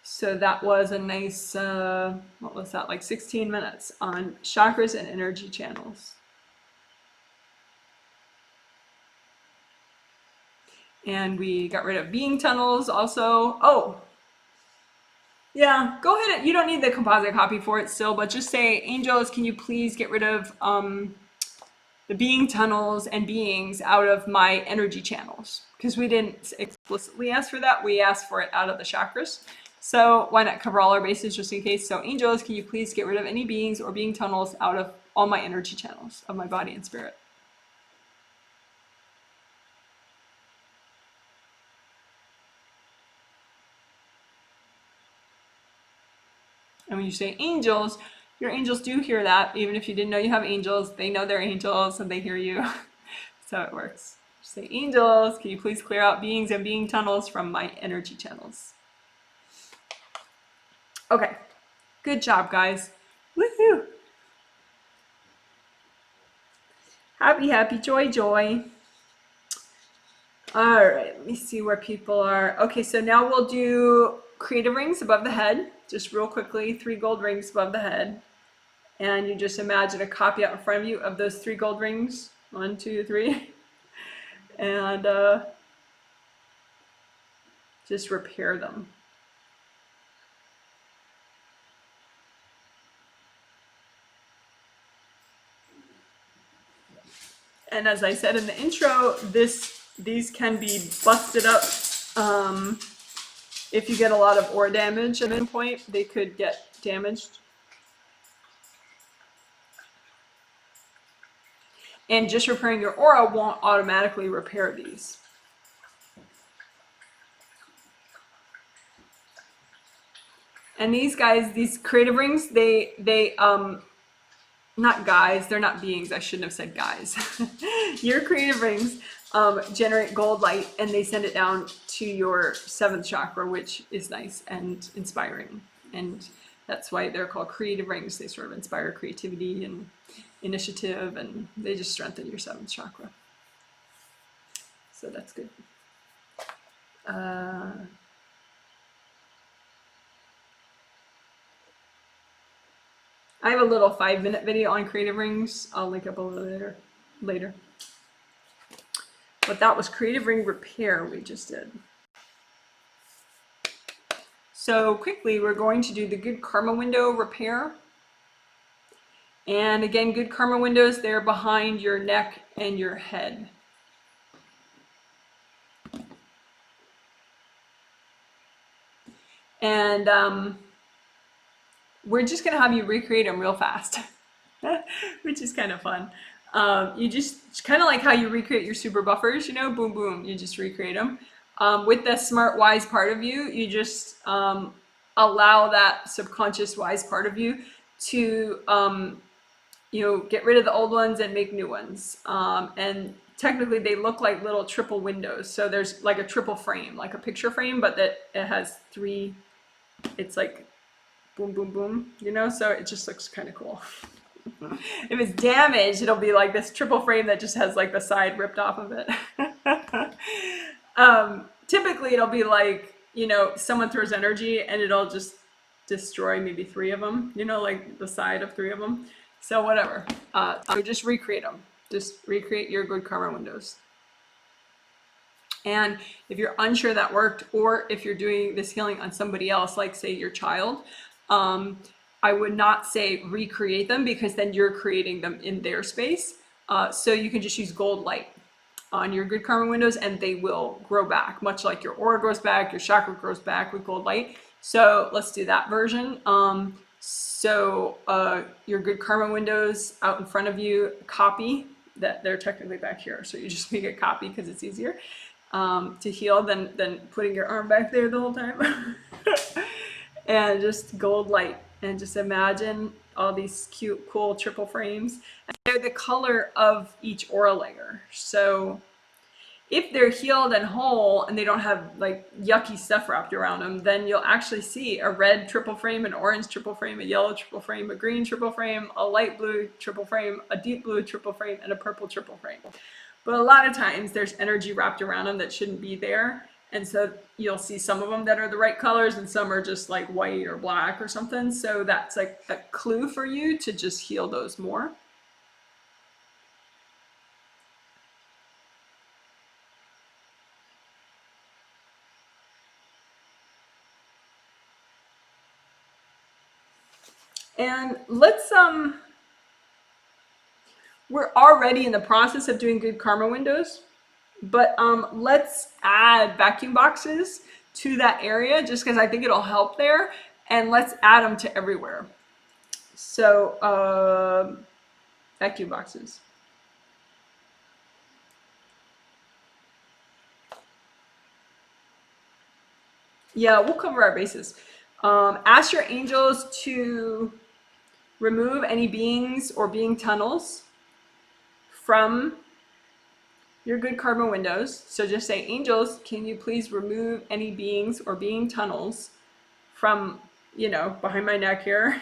So that was a nice, what was that, like 16 minutes on chakras and energy channels. And we got rid of being tunnels also. Oh, yeah, go ahead. You don't need the composite copy for it still, but just say, angels, can you please get rid of the being tunnels and beings out of my energy channels? Because we didn't explicitly ask for that. We asked for it out of the chakras. So why not cover all our bases just in case? So angels, can you please get rid of any beings or being tunnels out of all my energy channels of my body and spirit? And when you say angels, your angels do hear that. Even if you didn't know you have angels, they know they're angels and they hear you. So it works. Just say, angels, can you please clear out beings and being tunnels from my energy channels? Okay, good job, guys. Woohoo! Happy, happy, joy, joy. All right, let me see where people are. Okay, so now we'll do creative rings above the head. Just real quickly, 3 gold rings above the head. And you just imagine a copy out in front of you of those 3 gold rings. 1, 2, 3. And just repair them. And as I said in the intro, these can be busted up. If you get a lot of aura damage at any point, they could get damaged. And just repairing your aura won't automatically repair these. And these guys, these creative rings, they not guys, they're not beings, I shouldn't have said guys. Your creative rings generate gold light and they send it down to your 7th chakra, which is nice and inspiring. And that's why they're called creative rings. They sort of inspire creativity and initiative, and they just strengthen your 7th chakra. So that's good. I have a little 5-minute video on creative rings. I'll link up a little later. But that was creative ring repair we just did. So quickly, we're going to do the good karma window repair. And again, good karma windows, they're behind your neck and your head. And we're just going to have you recreate them real fast, which is kind of fun. You just kind of like how you recreate your super buffers, you know, boom, boom, you just recreate them. With the smart, wise part of you, you just allow that subconscious, wise part of you to, you know, get rid of the old ones and make new ones. And technically they look like little triple windows. So there's like a triple frame, like a picture frame, but that it has 3, it's like boom, boom, boom, you know, so it just looks kind of cool. If it's damaged, it'll be like this triple frame that just has like the side ripped off of it. Typically it'll be like, you know, someone throws energy and it'll just destroy maybe 3 of them, you know, like the side of 3 of them. So whatever, so just recreate them. Just recreate your good karma windows. And if you're unsure that worked, or if you're doing this healing on somebody else, like say your child, I would not say recreate them, because then you're creating them in their space. So you can just use gold light on your good karma windows and they will grow back, much like your aura grows back, your chakra grows back with gold light. So let's do that version. So your good karma windows out in front of you, copy that they're technically back here. So you just make a copy because it's easier to heal than putting your arm back there the whole time. And just gold light, and just imagine all these cute, cool triple frames. And they're the color of each aura layer. So if they're healed and whole and they don't have like yucky stuff wrapped around them, then you'll actually see a red triple frame, an orange triple frame, a yellow triple frame, a green triple frame, a light blue triple frame, a deep blue triple frame, and a purple triple frame. But a lot of times there's energy wrapped around them that shouldn't be there. And so you'll see some of them that are the right colors and some are just like white or black or something. So that's like a clue for you to just heal those more. And let's, we're already in the process of doing good karma windows, but let's add vacuum boxes to that area just because I think it'll help there, and let's add them to everywhere. So vacuum boxes. Yeah, we'll cover our bases. Ask your angels to remove any beings or being tunnels from your good karma windows. So just say, angels, can you please remove any beings or being tunnels from, you know, behind my neck here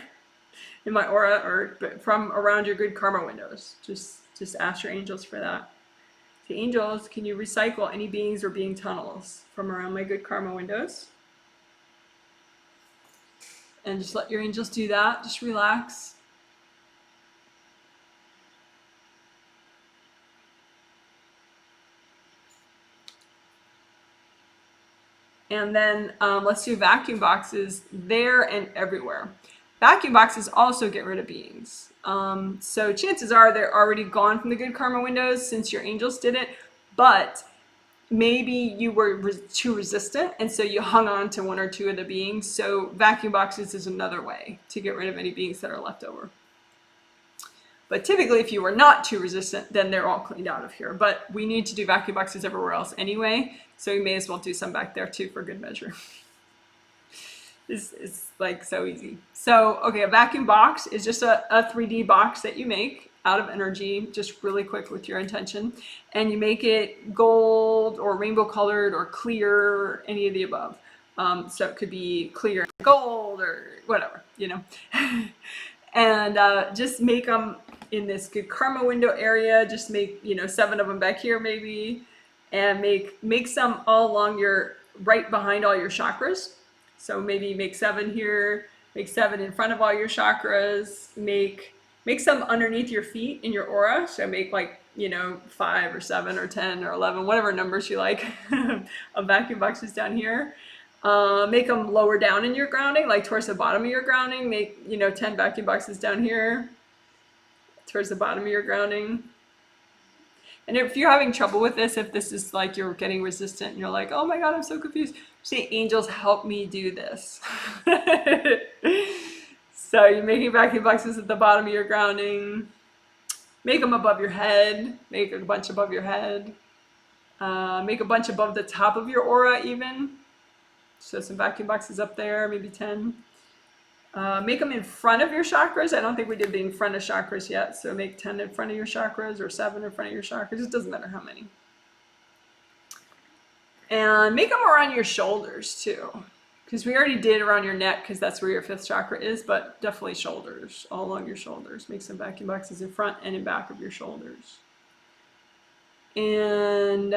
in my aura, or from around your good karma windows. Just ask your angels for that. Say, angels, can you recycle any beings or being tunnels from around my good karma windows? And just let your angels do that. Just relax. And then let's do vacuum boxes there and everywhere. Vacuum boxes also get rid of beings. So chances are they're already gone from the good karma windows since your angels did it, but maybe you were too resistant and so you hung on to one or two of the beings. So vacuum boxes is another way to get rid of any beings that are left over. But typically, if you were not too resistant, then they're all cleaned out of here. But we need to do vacuum boxes everywhere else anyway, so we may as well do some back there too for good measure. It's like so easy. So, okay, a vacuum box is just a 3D box that you make out of energy, just really quick with your intention. And you make it gold or rainbow colored or clear, any of the above. So it could be clear gold or whatever, you know. And just make them in this good karma window area. Just make, you know, 7 of them back here maybe, and make some all along your right behind all your chakras. So maybe make 7 here, make 7 in front of all your chakras, make some underneath your feet in your aura. So make like, you know, 5 or 7 or 10 or 11, whatever numbers you like of vacuum boxes down here. Make them lower down in your grounding, like towards the bottom of your grounding. Make, you know, 10 vacuum boxes down here towards the bottom of your grounding. And if you're having trouble with this, if this is like you're getting resistant and you're like, oh my God, I'm so confused, say, angels, help me do this. So you're making vacuum boxes at the bottom of your grounding. Make them above your head. Make a bunch above your head. Make a bunch above the top of your aura even. So some vacuum boxes up there, maybe 10. Make them in front of your chakras. I don't think we did the in front of chakras yet. So make 10 in front of your chakras or 7 in front of your chakras. It doesn't matter how many. And make them around your shoulders too. Because we already did around your neck because that's where your 5th chakra is. But definitely shoulders, all along your shoulders. Make some vacuum boxes in front and in back of your shoulders. And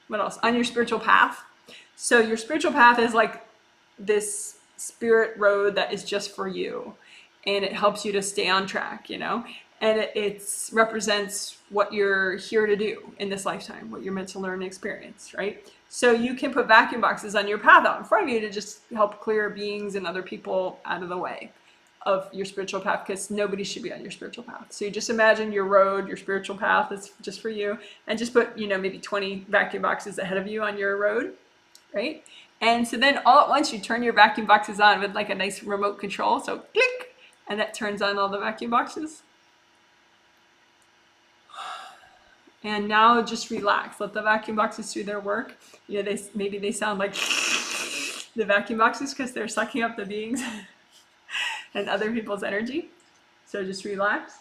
what else? On your spiritual path. So your spiritual path is like this spirit road that is just for you, and it helps you to stay on track, you know, and it represents what you're here to do in this lifetime, what you're meant to learn and experience, right? So you can put vacuum boxes on your path out in front of you to just help clear beings and other people out of the way of your spiritual path, because nobody should be on your spiritual path. So you just imagine your road, your spiritual path is just for you, and just put, you know, maybe 20 vacuum boxes ahead of you on your road, right? And so then all at once you turn your vacuum boxes on with like a nice remote control. So click, and that turns on all the vacuum boxes. And now just relax. Let the vacuum boxes do their work. You know, maybe they sound like the vacuum boxes because they're sucking up the beings and other people's energy. So just relax.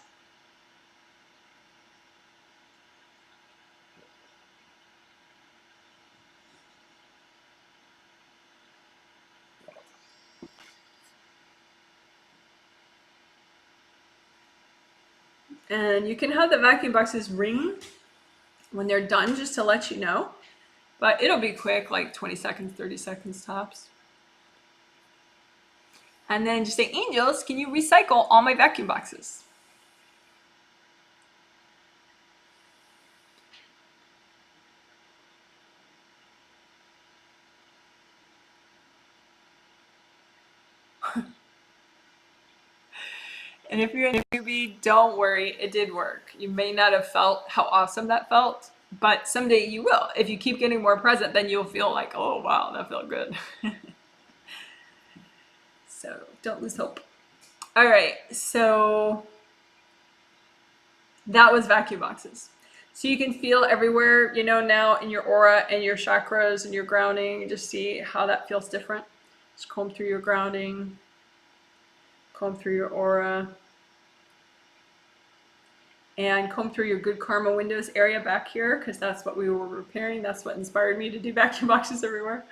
And you can have the vacuum boxes ring when they're done just to let you know. But it'll be quick, like 20 seconds, 30 seconds tops. And then just say, angels, can you recycle all my vacuum boxes? And if you're in a newbie, don't worry, it did work. You may not have felt how awesome that felt, but someday you will. If you keep getting more present, then you'll feel like, oh, wow, that felt good. So don't lose hope. All right, so that was vacuum boxes. So you can feel everywhere, you know, now in your aura and your chakras and your grounding. Just see how that feels different. Just comb through your grounding, comb through your aura, and comb through your good karma windows area back here, because that's what we were repairing. That's what inspired me to do vacuum boxes everywhere.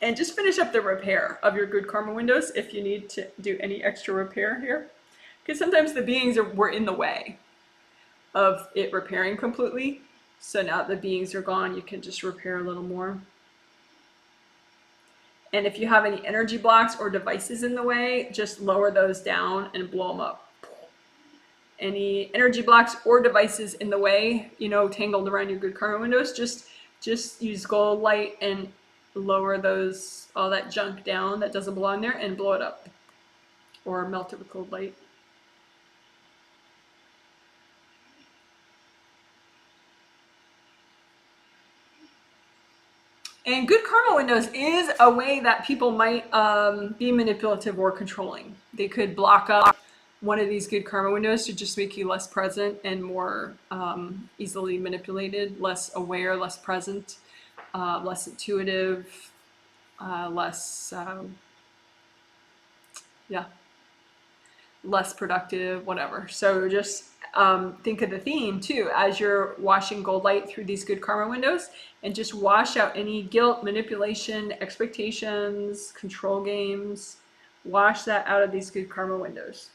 And just finish up the repair of your good karma windows if you need to do any extra repair here. Because sometimes the beings were in the way of it repairing completely. So now that the beings are gone, you can just repair a little more. And if you have any energy blocks or devices in the way, just lower those down and blow them up. Any energy blocks or devices in the way, you know, tangled around your good karma windows, just use gold light and lower those, all that junk down that doesn't belong there, and blow it up. Or melt it with gold light. And good karma windows is a way that people might be manipulative or controlling. They could block up one of these good karma windows to just make you less present and more easily manipulated, less aware, less present, less intuitive, less, less productive, whatever. So just think of the theme too as you're washing gold light through these good karma windows, and just wash out any guilt, manipulation, expectations, control games. Wash that out of these good karma windows.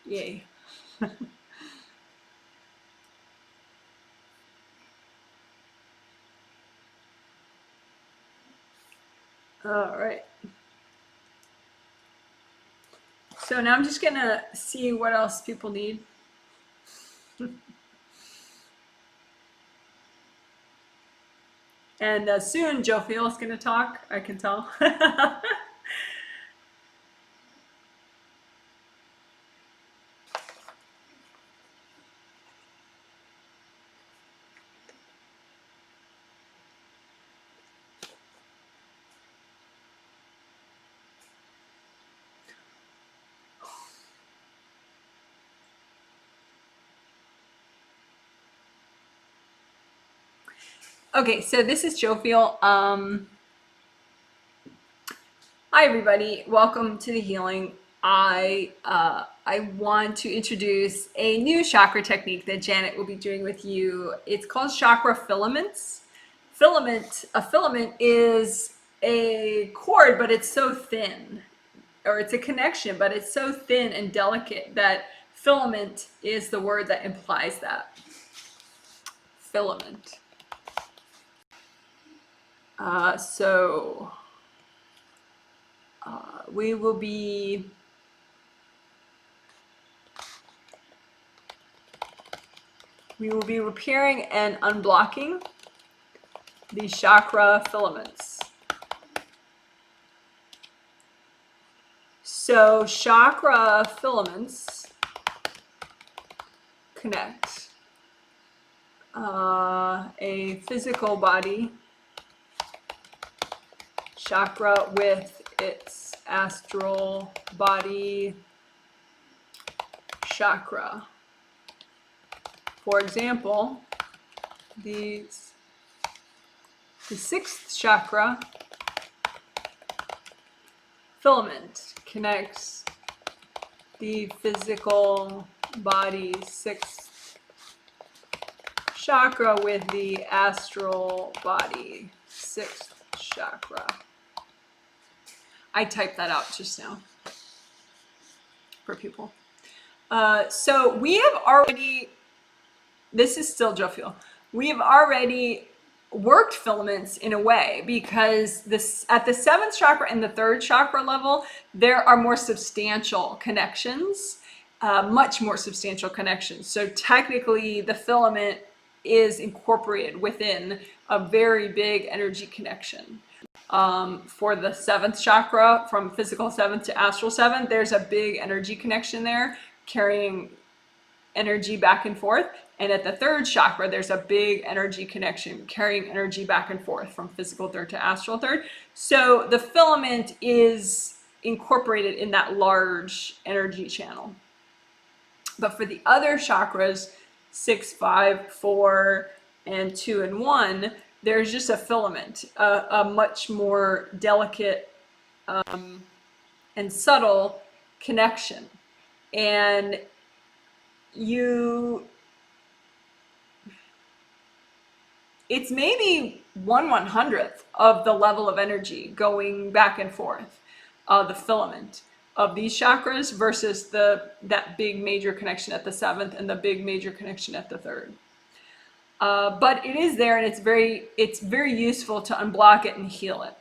Yay. All right. So now I'm just gonna see what else people need. And soon Jophiel is gonna talk, I can tell. Okay, so this is Jophiel. Hi everybody, welcome to the healing. I want to introduce a new chakra technique that Janet will be doing with you. It's called chakra filaments. A filament is a cord, but it's so thin, or it's a connection, but it's so thin and delicate that filament is the word that implies that. Filament. We will be we will be repairing and unblocking the chakra filaments. So chakra filaments connect a physical body chakra with its astral body chakra. For example, the 6th chakra filament connects the physical body 6th chakra with the astral body 6th chakra. I typed that out just now for people. So we have already, this is still Jophiel, we have already worked filaments in a way, because this at the 7th chakra and the 3rd chakra level, there are more substantial connections, much more substantial connections. So technically the filament is incorporated within a very big energy connection. For the 7th chakra, from physical 7th to astral 7th, there's a big energy connection there, carrying energy back and forth. And at the 3rd chakra, there's a big energy connection, carrying energy back and forth from physical 3rd to astral 3rd. So the filament is incorporated in that large energy channel. But for the other chakras, 6, 5, 4, and 2, and 1, there's just a filament, a much more delicate and subtle connection. And it's maybe 1/100th of the level of energy going back and forth, the filament of these chakras versus that big major connection at the 7th and the big major connection at the 3rd. But it is there, and it's very useful to unblock it and heal it.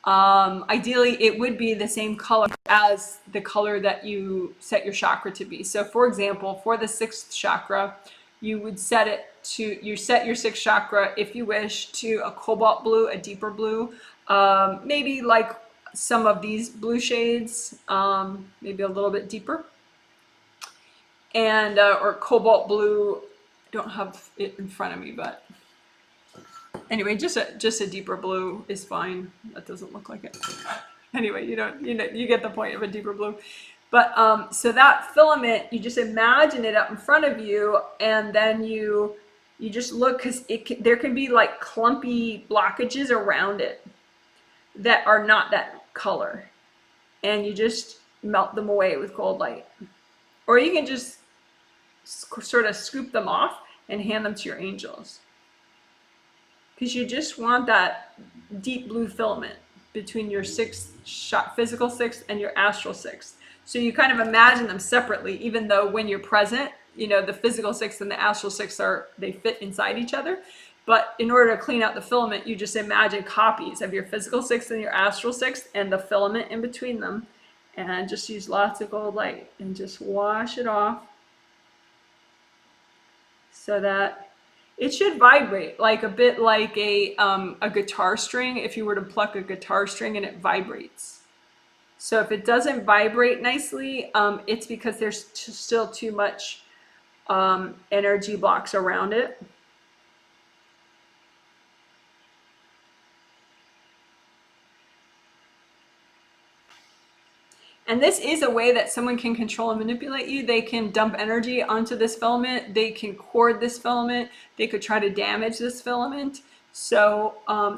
Ideally, it would be the same color as the color that you set your chakra to be. So for example, for the 6th chakra, you would set your 6th chakra, if you wish, to a cobalt blue, a deeper blue, maybe like some of these blue shades, maybe a little bit deeper, and or cobalt blue. I don't have it in front of me, but anyway, just a deeper blue is fine. That doesn't look like it. Anyway, you get the point of a deeper blue. But so that filament, you just imagine it up in front of you, and then you just look, because there can be like clumpy blockages around it that are not that color, and you just melt them away with cold light, or you can just sort of scoop them off and hand them to your angels, because you just want that deep blue filament between your 6th physical 6th and your astral 6th. So you kind of imagine them separately, even though when you're present, the physical 6th and the astral 6th they fit inside each other. But in order to clean out the filament, you just imagine copies of your physical 6th and your astral 6th and the filament in between them, and just use lots of gold light and just wash it off, so that it should vibrate like a bit like a guitar string. If you were to pluck a guitar string and it vibrates. So if it doesn't vibrate nicely, it's because there's still too much energy blocks around it. And this is a way that someone can control and manipulate you. They can dump energy onto this filament. They can cord this filament. They could try to damage this filament. So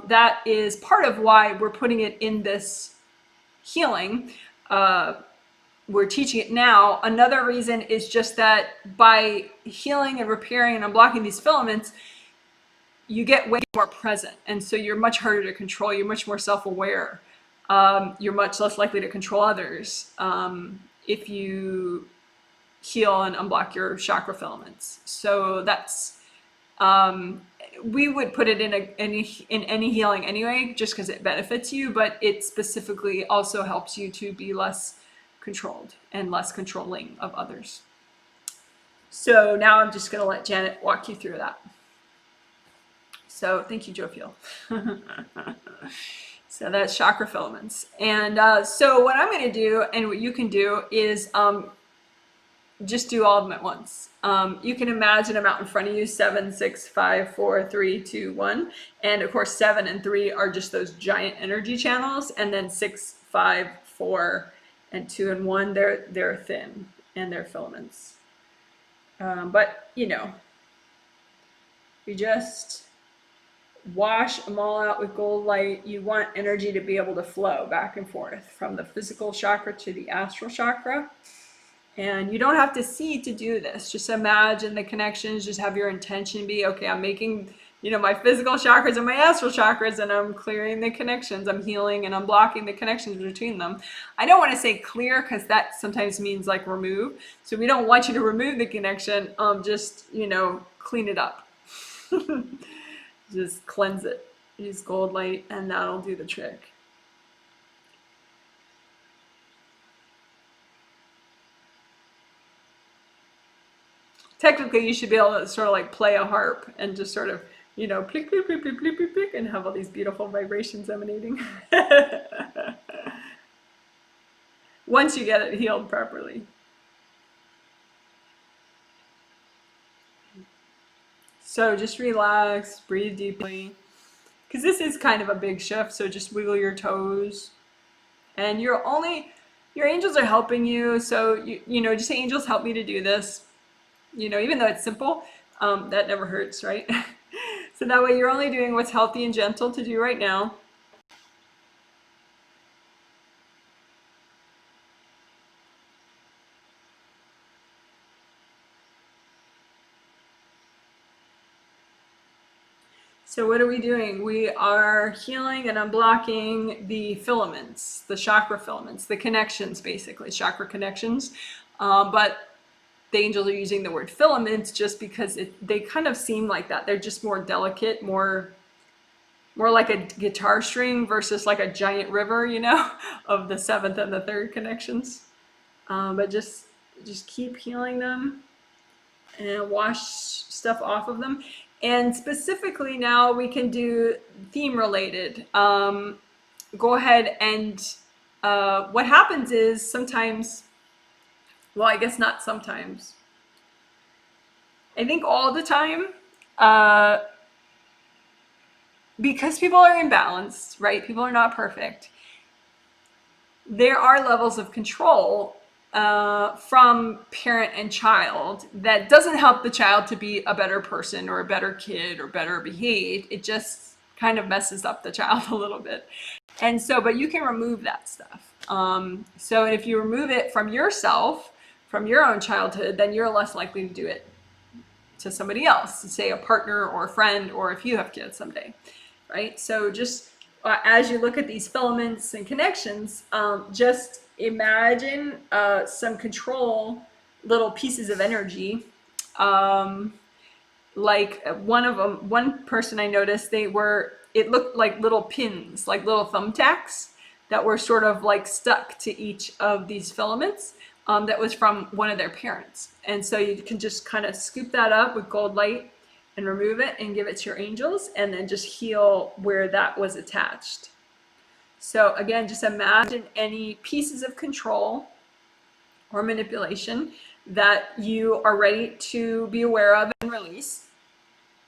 that is part of why we're putting it in this healing. We're teaching it now. Another reason is just that by healing and repairing and unblocking these filaments, you get way more present. And so you're much harder to control. You're much more self-aware. You're much less likely to control others if you heal and unblock your chakra filaments. So that's, we would put it in any healing anyway, just because it benefits you, but it specifically also helps you to be less controlled and less controlling of others. So now I'm just going to let Janet walk you through that. So thank you, Jophiel. So that's chakra filaments. And so what I'm going to do, and what you can do, is just do all of them at once. You can imagine them out in front of you, 7, 6, 5, 4, 3, 2, 1. And of course, 7 and 3 are just those giant energy channels. And then 6, 5, 4, and 2 and 1, they're thin and they're filaments. But, you know, you just wash them all out with gold light. You want energy to be able to flow back and forth from the physical chakra to the astral chakra. And you don't have to see to do this. Just imagine the connections. Just have your intention be, okay, I'm making, you know, my physical chakras and my astral chakras, and I'm clearing the connections. I'm healing and I'm blocking the connections between them. I don't want to say clear because that sometimes means like remove. So we don't want you to remove the connection. Just, you know, clean it up. Just cleanse it. Use gold light and that'll do the trick. Technically, you should be able to sort of like play a harp and just sort of, you know, plick, plick, plick, plick, plick, plick, plick, and have all these beautiful vibrations emanating. Once you get it healed properly. So just relax, breathe deeply. Because this is kind of a big shift, so just wiggle your toes. And your angels are helping you, so, you know, just say, angels, help me to do this. You know, even though it's simple, that never hurts, right? So that way you're only doing what's healthy and gentle to do right now. So what are we doing? We are healing and unblocking the filaments, the chakra filaments, the connections, basically, chakra connections. But the angels are using the word filaments just because they kind of seem like that. They're just more delicate, more like a guitar string versus like a giant river, you know, of the 7th and the 3rd connections. But just keep healing them and wash stuff off of them. And specifically now we can do theme related. Go ahead and what happens is sometimes, well, I guess not sometimes. I think all the time, because people are imbalanced, right? People are not perfect. There are levels of control from parent and child that doesn't help the child to be a better person or a better kid or better behaved. It just kind of messes up the child a little bit. And so, but you can remove that stuff. So if you remove it from yourself, from your own childhood, then you're less likely to do it to somebody else, say a partner or a friend, or if you have kids someday, right? So just as you look at these filaments and connections, just imagine some control little pieces of energy. Like one person I noticed, it looked like little pins, like little thumbtacks that were sort of like stuck to each of these filaments. That was from one of their parents. And so you can just kind of scoop that up with gold light and remove it and give it to your angels, and then just heal where that was attached. So again, just imagine any pieces of control or manipulation that you are ready to be aware of and release.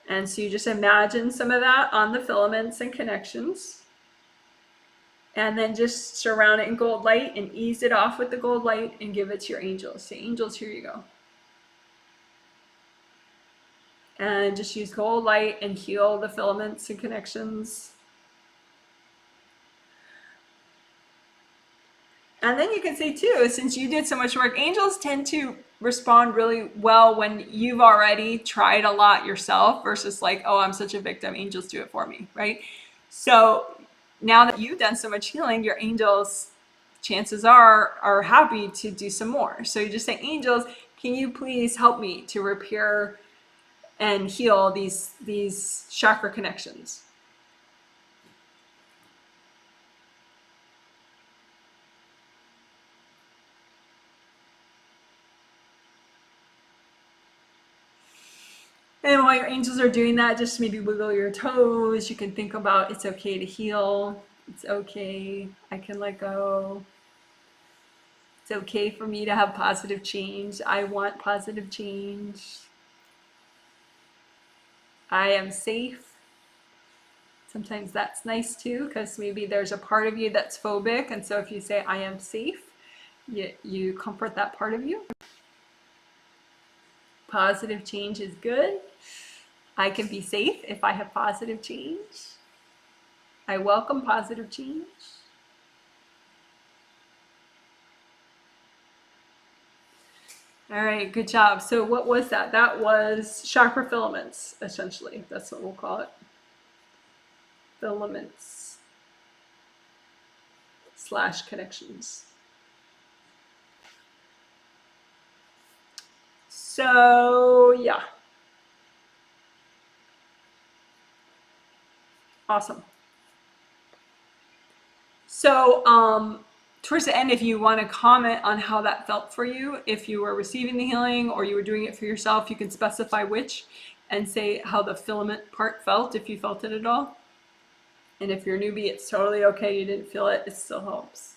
And so you just imagine some of that on the filaments and connections. And then just surround it in gold light and ease it off with the gold light and give it to your angels. Say, angels, here you go. And just use gold light and heal the filaments and connections. And then you can say too, since you did so much work, angels tend to respond really well when you've already tried a lot yourself versus like, oh, I'm such a victim, angels do it for me, right? So now that you've done so much healing, your angels, chances are happy to do some more. So you just say, angels, can you please help me to repair and heal these chakra connections? And while your angels are doing that, just maybe wiggle your toes. You can think about it's okay to heal. It's okay. I can let go. It's okay for me to have positive change. I want positive change. I am safe. Sometimes that's nice too, because maybe there's a part of you that's phobic. And so if you say, I am safe, you comfort that part of you. Positive change is good. I can be safe if I have positive change. I welcome positive change. All right, good job. So what was that? That was chakra filaments, essentially. That's what we'll call it. Filaments / connections. So yeah. Awesome. So towards the end, if you want to comment on how that felt for you, if you were receiving the healing or you were doing it for yourself, you can specify which and say how the filament part felt, if you felt it at all. And if you're a newbie, it's totally okay. You didn't feel it. It still helps.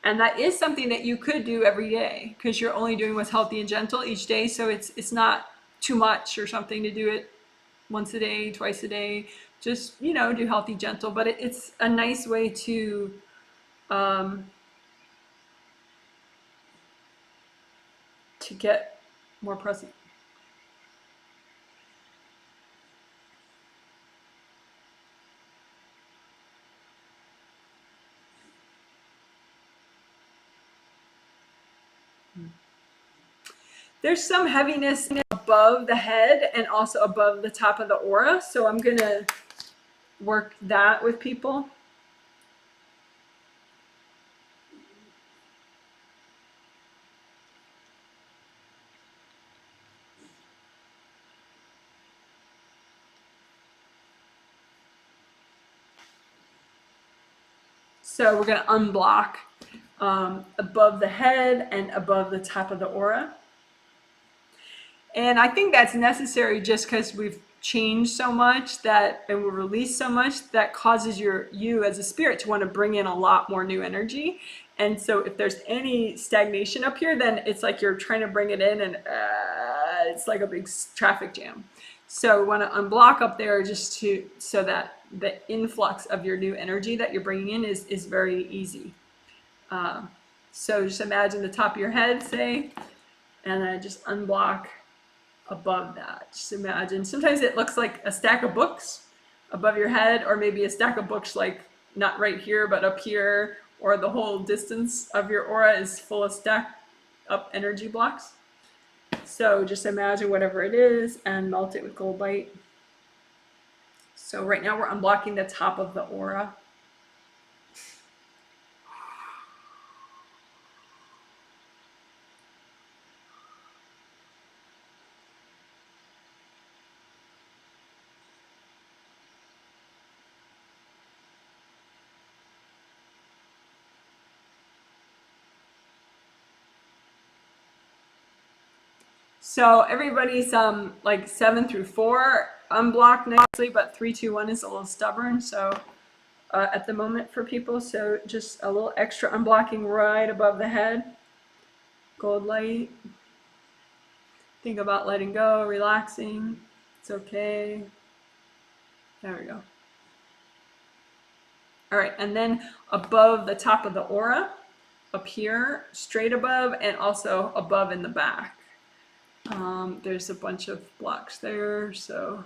And that is something that you could do every day, because you're only doing what's healthy and gentle each day. So it's not too much or something to do it once a day, twice a day. Just, do healthy, gentle. But it's a nice way to get more present. There's some heaviness above the head and also above the top of the aura. So I'm going to work that with people. So we're going to unblock above the head and above the top of the aura. And I think that's necessary just because we've changed so much and we've released so much that causes you as a spirit to want to bring in a lot more new energy. And so if there's any stagnation up here, then it's like you're trying to bring it in and it's like a big traffic jam. So we want to unblock up there just so that the influx of your new energy that you're bringing in is very easy. So just imagine the top of your head, say, and then just unblock above that. Just imagine, sometimes it looks like a stack of books above your head, or maybe a stack of books like not right here, but up here, or the whole distance of your aura is full of stacked up energy blocks. So just imagine whatever it is and melt it with gold light. So right now we're unblocking the top of the aura. So everybody's like 7 through 4 unblocked nicely, but 3, 2, 1 is a little stubborn. So at the moment for people, so just a little extra unblocking right above the head. Gold light. Think about letting go, relaxing. It's okay. There we go. All right, and then above the top of the aura, up here, straight above, and also above in the back. There's a bunch of blocks there, so.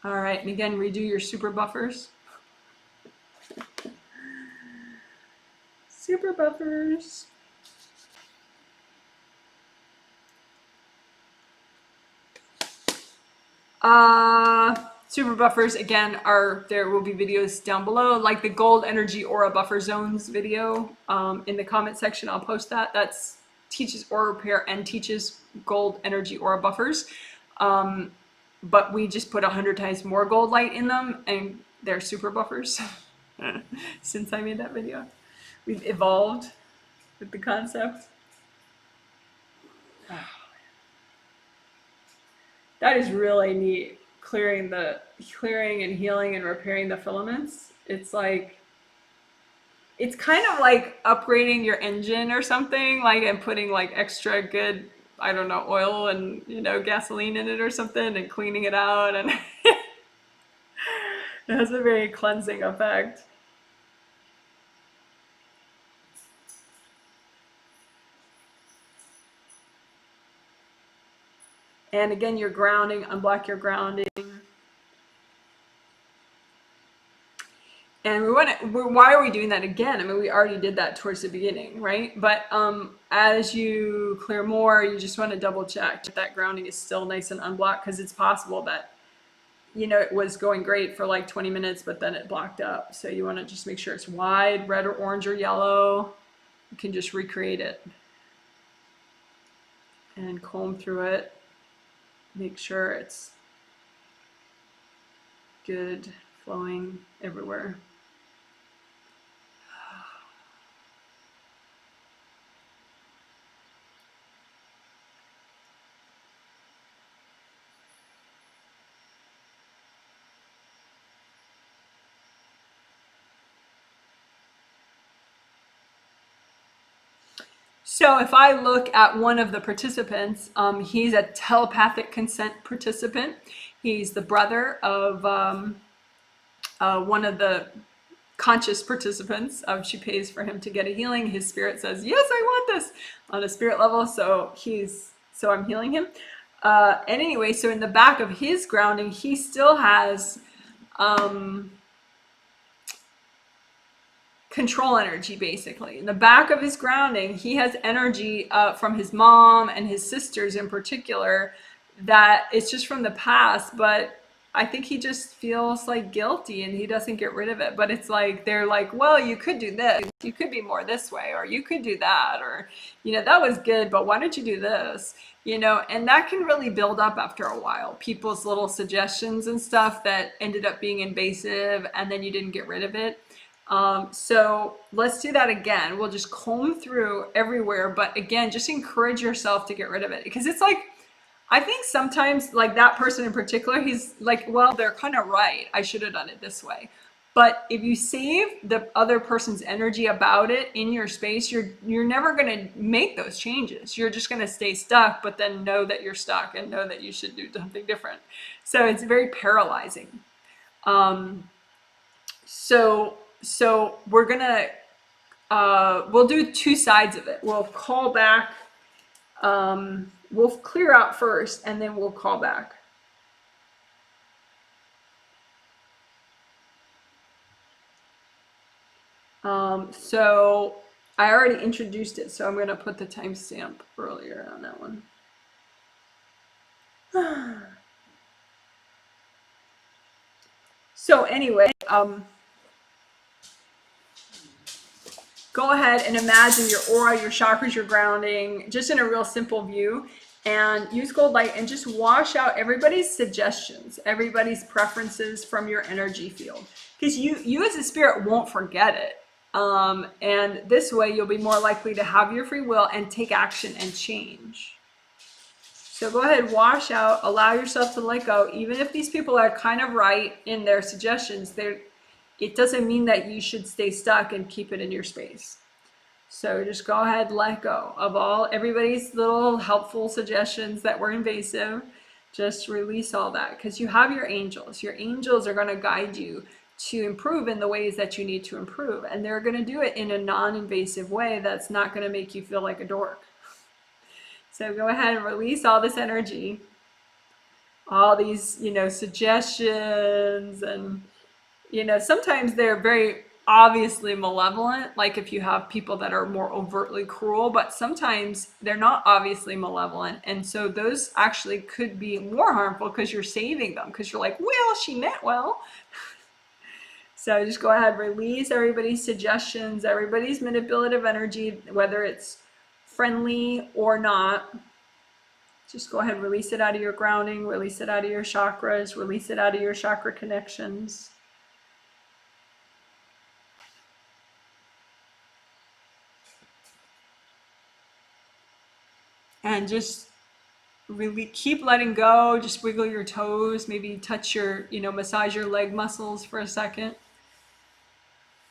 All right, and again, redo your super buffers. Super buffers. Super buffers, again, there will be videos down below, like the gold energy aura buffer zones video in the comment section. I'll post that. That's teaches aura repair and teaches gold energy aura buffers. but we just put 100 times more gold light in them, and they're super buffers. Since I made that video, we've evolved with the concept. That is really neat. Clearing and healing and repairing the filaments. It's like, it's kind of like upgrading your engine or something, like, and putting like extra good, I don't know, oil and, you know, gasoline in it or something, and cleaning it out, and it has a very cleansing effect. And again, you're grounding, unblock your grounding. And why are we doing that again? I mean, we already did that towards the beginning, right? But as you clear more, you just want to double check that that grounding is still nice and unblocked, because it's possible that, you know, it was going great for like 20 minutes, but then it blocked up. So you want to just make sure it's wide, red or orange or yellow. You can just recreate it and comb through it. Make sure it's good, flowing everywhere. So if I look at one of the participants, he's a telepathic consent participant. He's the brother of one of the conscious participants. She pays for him to get a healing. His spirit says, yes, I want this, on a spirit level. So I'm healing him. And anyway, so in the back of his grounding, he still has control energy. Basically, in the back of his grounding, he has energy from his mom and his sisters in particular, that it's just from the past, but I think he just feels like guilty and he doesn't get rid of it. But it's like, they're like, well, you could do this, you could be more this way, or you could do that, or, you know, that was good, but why don't you do this, you know? And that can really build up after a while, people's little suggestions and stuff that ended up being invasive, and then you didn't get rid of it. So let's do that again. We'll just comb through everywhere, but again, just encourage yourself to get rid of it, because it's like, I think sometimes, like that person in particular, he's like, well, they're kind of right, I should have done it this way. But if you save the other person's energy about it in your space, you're never going to make those changes. You're just going to stay stuck, but then know that you're stuck and know that you should do something different. So it's very paralyzing. So we're gonna we'll do two sides of it. We'll call back, we'll clear out first, and then we'll call back. So I already introduced it, so I'm gonna put the timestamp earlier on that one. So anyway, go ahead and imagine your aura, your chakras, your grounding, just in a real simple view, and use gold light and just wash out everybody's suggestions, everybody's preferences from your energy field, because you as a spirit won't forget it. And this way you'll be more likely to have your free will and take action and change. So go ahead, wash out, allow yourself to let go. Even if these people are kind of right in their suggestions, it doesn't mean that you should stay stuck and keep it in your space. So just go ahead, let go of everybody's little helpful suggestions that were invasive. Just release all that, because you have your angels. Your angels are going to guide you to improve in the ways that you need to improve. And they're going to do it in a non-invasive way that's not going to make you feel like a dork. So go ahead and release all this energy, all these, suggestions, and, sometimes they're very obviously malevolent, like if you have people that are more overtly cruel, but sometimes they're not obviously malevolent. And so those actually could be more harmful because you're saving them, because you're like, well, she meant well. So just go ahead, release everybody's suggestions, everybody's manipulative energy, whether it's friendly or not. Just go ahead and release it out of your grounding, release it out of your chakras, release it out of your chakra connections. And just really keep letting go. Just wiggle your toes, maybe touch your, massage your leg muscles for a second.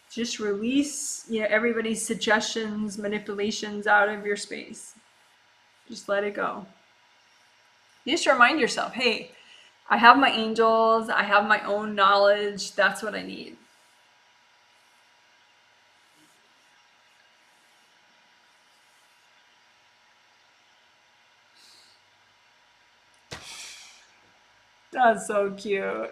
Just release, everybody's suggestions, manipulations out of your space. Just let it go. Just remind yourself, hey, I have my angels, I have my own knowledge, that's what I need. That's so cute.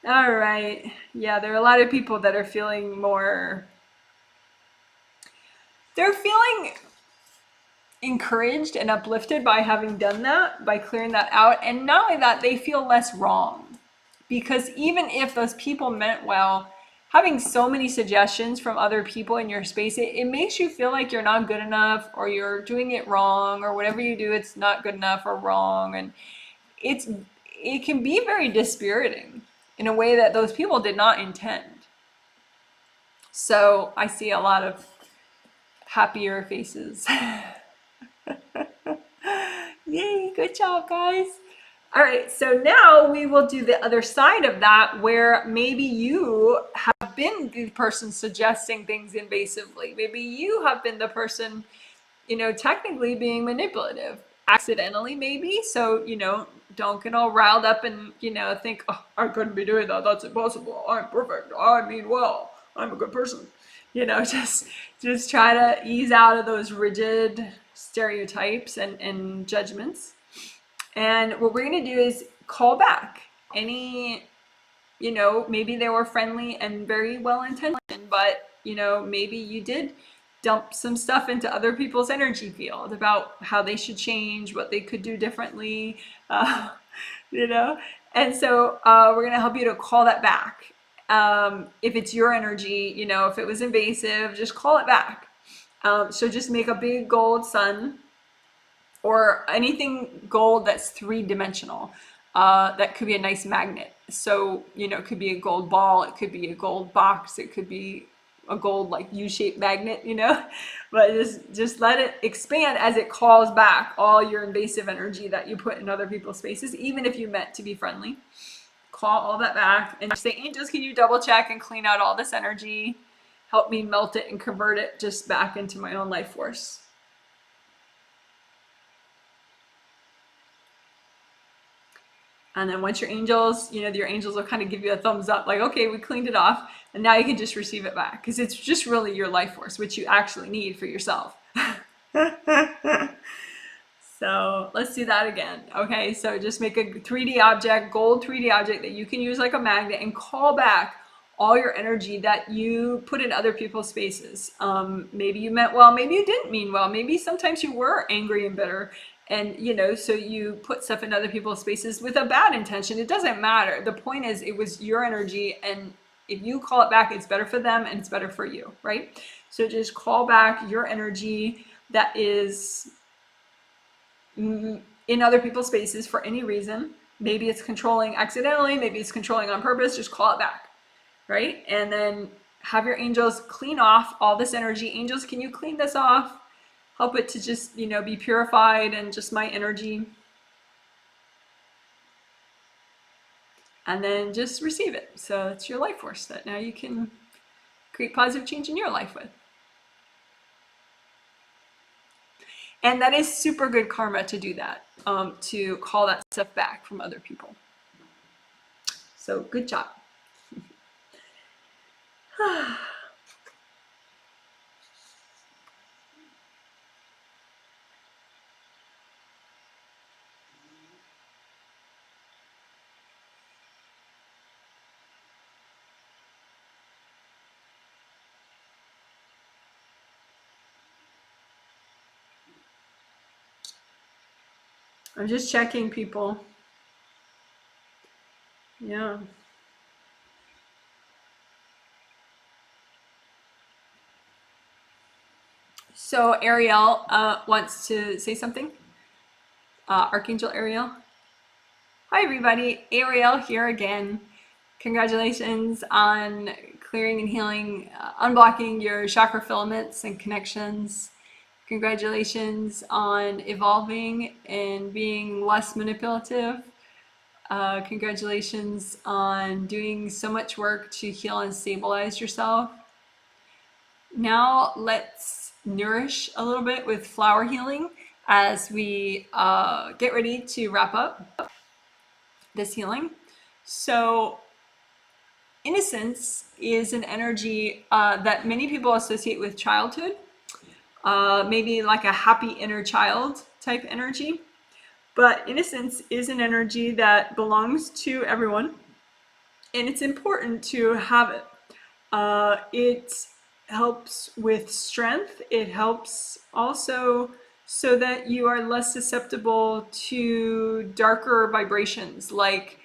All right. Yeah, there are a lot of people that are feeling they're feeling encouraged and uplifted by having done that, by clearing that out. And not only that, they feel less wrong. Because even if those people meant well, having so many suggestions from other people in your space, it makes you feel like you're not good enough, or you're doing it wrong, or whatever you do, it's not good enough or wrong. And it can be very dispiriting in a way that those people did not intend. So I see a lot of happier faces. Yay, good job, guys. All right, so now we will do the other side of that, where maybe you have been the person suggesting things invasively. Maybe you have been the person, technically being manipulative, accidentally maybe. So, don't get all riled up and, think, oh, I couldn't be doing that. That's impossible. I'm perfect. I mean well. I'm a good person. Just try to ease out of those rigid stereotypes and judgments. And what we're going to do is call back any, maybe they were friendly and very well intentioned, but, maybe you did dump some stuff into other people's energy field about how they should change, what they could do differently, And so we're going to help you to call that back. If it's your energy, if it was invasive, just call it back. So just make a big gold sun, or anything gold that's three-dimensional. That could be a nice magnet. So, it could be a gold ball, it could be a gold box, it could be a gold like U-shaped magnet, but just let it expand as it calls back all your invasive energy that you put in other people's spaces, even if you meant to be friendly. Call all that back and say, angels, can you double check and clean out all this energy? Help me melt it and convert it just back into my own life force. And then once your angels will kind of give you a thumbs up, like, okay, we cleaned it off, and now you can just receive it back, because it's just really your life force, which you actually need for yourself. So let's do that again. Okay, so just make a 3D object, gold 3D object that you can use like a magnet, and call back all your energy that you put in other people's spaces. Maybe you meant well, maybe you didn't mean well, maybe sometimes you were angry and bitter. And, so you put stuff in other people's spaces with a bad intention. It doesn't matter. The point is, it was your energy. And if you call it back, it's better for them and it's better for you, right? So just call back your energy that is in other people's spaces for any reason. Maybe it's controlling accidentally. Maybe it's controlling on purpose. Just call it back, right? And then have your angels clean off all this energy. Angels, can you clean this off? Help it to just, be purified and just my energy. And then just receive it. So it's your life force that now you can create positive change in your life with. And that is super good karma to do that, to call that stuff back from other people. So good job. I'm just checking people. Yeah. So Ariel wants to say something. Archangel Ariel. Hi everybody, Ariel here again. Congratulations on clearing and healing, unblocking your chakra filaments and connections. Congratulations on evolving and being less manipulative. Congratulations on doing so much work to heal and stabilize yourself. Now let's nourish a little bit with flower healing as we get ready to wrap up this healing. So innocence is an energy that many people associate with childhood, maybe like a happy inner child type energy. But innocence is an energy that belongs to everyone, and it's important to have it. It helps with strength. It helps also so that you are less susceptible to darker vibrations like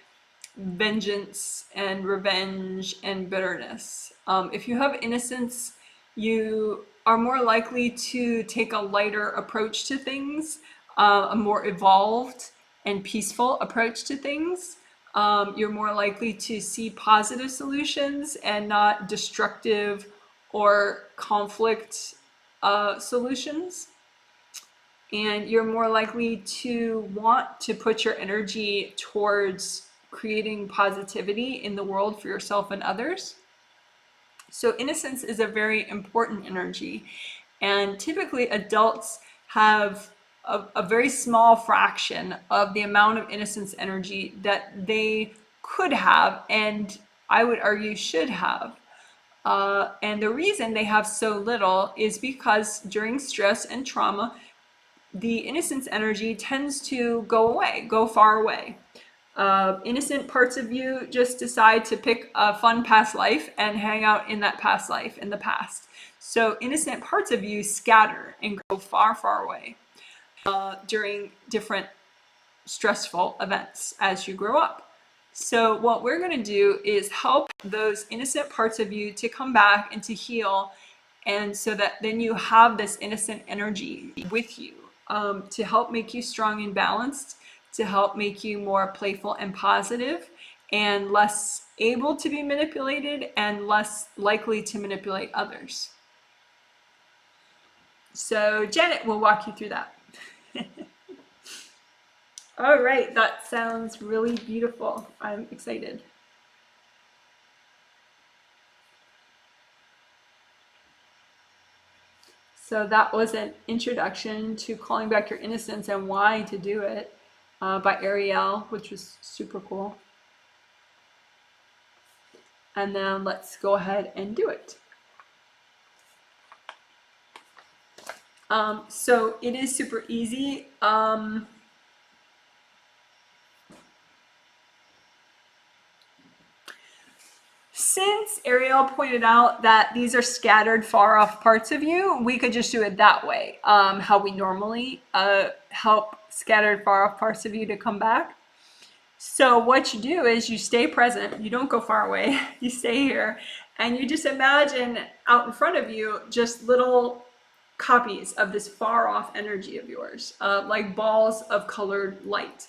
vengeance and revenge and bitterness. If you have innocence, you are more likely to take a lighter approach to things, a more evolved and peaceful approach to things. You're more likely to see positive solutions and not destructive or conflict solutions. And you're more likely to want to put your energy towards creating positivity in the world for yourself and others. So innocence is a very important energy. And typically adults have a very small fraction of the amount of innocence energy that they could have, and I would argue should have. And the reason they have so little is because during stress and trauma, the innocence energy tends to go away, go far away. Innocent parts of you just decide to pick a fun past life and hang out in that past life in the past. So innocent parts of you scatter and go far, far away during different stressful events as you grow up. So what we're going to do is help those innocent parts of you to come back and to heal, and so that then you have this innocent energy with you to help make you strong and balanced, to help make you more playful and positive, and less able to be manipulated and less likely to manipulate others. So Janet will walk you through that. All right, that sounds really beautiful. I'm excited. So that was an introduction to calling back your innocence and why to do it by Ariel, which was super cool. And then let's go ahead and do it. So it is super easy. Since Ariel pointed out that these are scattered far off parts of you, we could just do it that way, how we normally help scattered far off parts of you to come back. So what you do is you stay present, you don't go far away, you stay here, and you just imagine out in front of you just little copies of this far off energy of yours, like balls of colored light.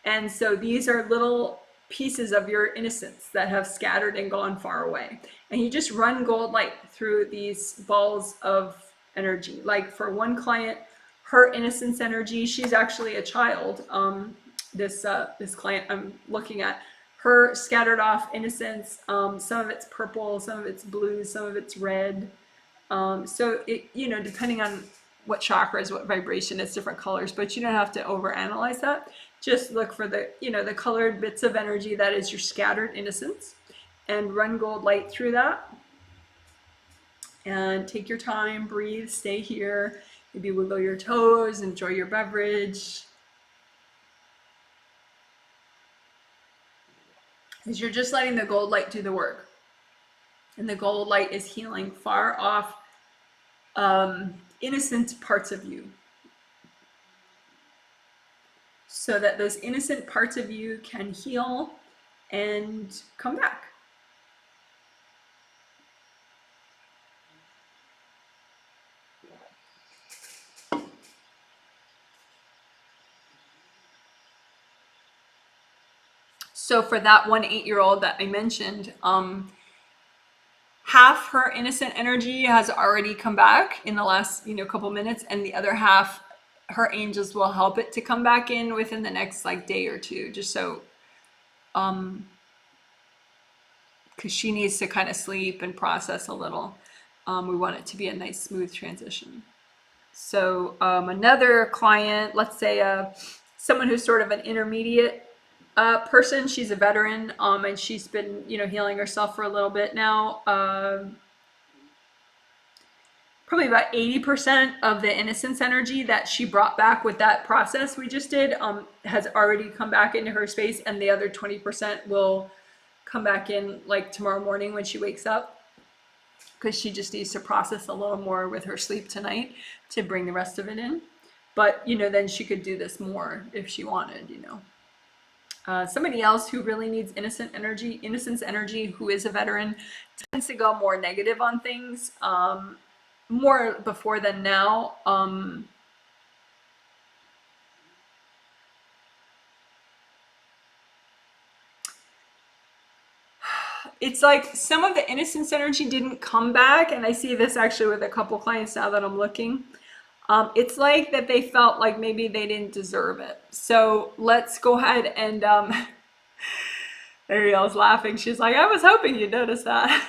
And so these are little pieces of your innocence that have scattered and gone far away. And you just run gold light through these balls of energy. Like for one client, her innocence energy, she's actually a child. This client I'm looking at, her scattered off innocence, some of it's purple, some of it's blue, some of it's red. So it, depending on what chakras, what vibration, it's different colors, but you don't have to overanalyze that. Just look for the, the colored bits of energy that is your scattered innocence, and run gold light through that. And take your time, breathe, stay here. Maybe wiggle your toes, enjoy your beverage. Because you're just letting the gold light do the work. And the gold light is healing far off innocent parts of you, so that those innocent parts of you can heal and come back. So for that 8-year-old that I mentioned, half her innocent energy has already come back in the last, couple minutes, and the other half, her angels will help it to come back in within the next like day or two, just so, because she needs to kind of sleep and process a little. We want it to be a nice, smooth transition. So another client, let's say someone who's sort of an intermediate person, she's a veteran, and she's been, healing herself for a little bit now. Probably about 80% of the innocence energy that she brought back with that process we just did has already come back into her space, and the other 20% will come back in like tomorrow morning when she wakes up, because she just needs to process a little more with her sleep tonight to bring the rest of it in. But, then she could do this more if she wanted, Somebody else who really needs innocence energy, who is a veteran, tends to go more negative on things, more before than now. It's like some of the innocence energy didn't come back, and I see this actually with a couple clients now that I'm looking. It's like that they felt like maybe they didn't deserve it. So let's go ahead and Ariel's laughing. She's like, I was hoping you'd notice that.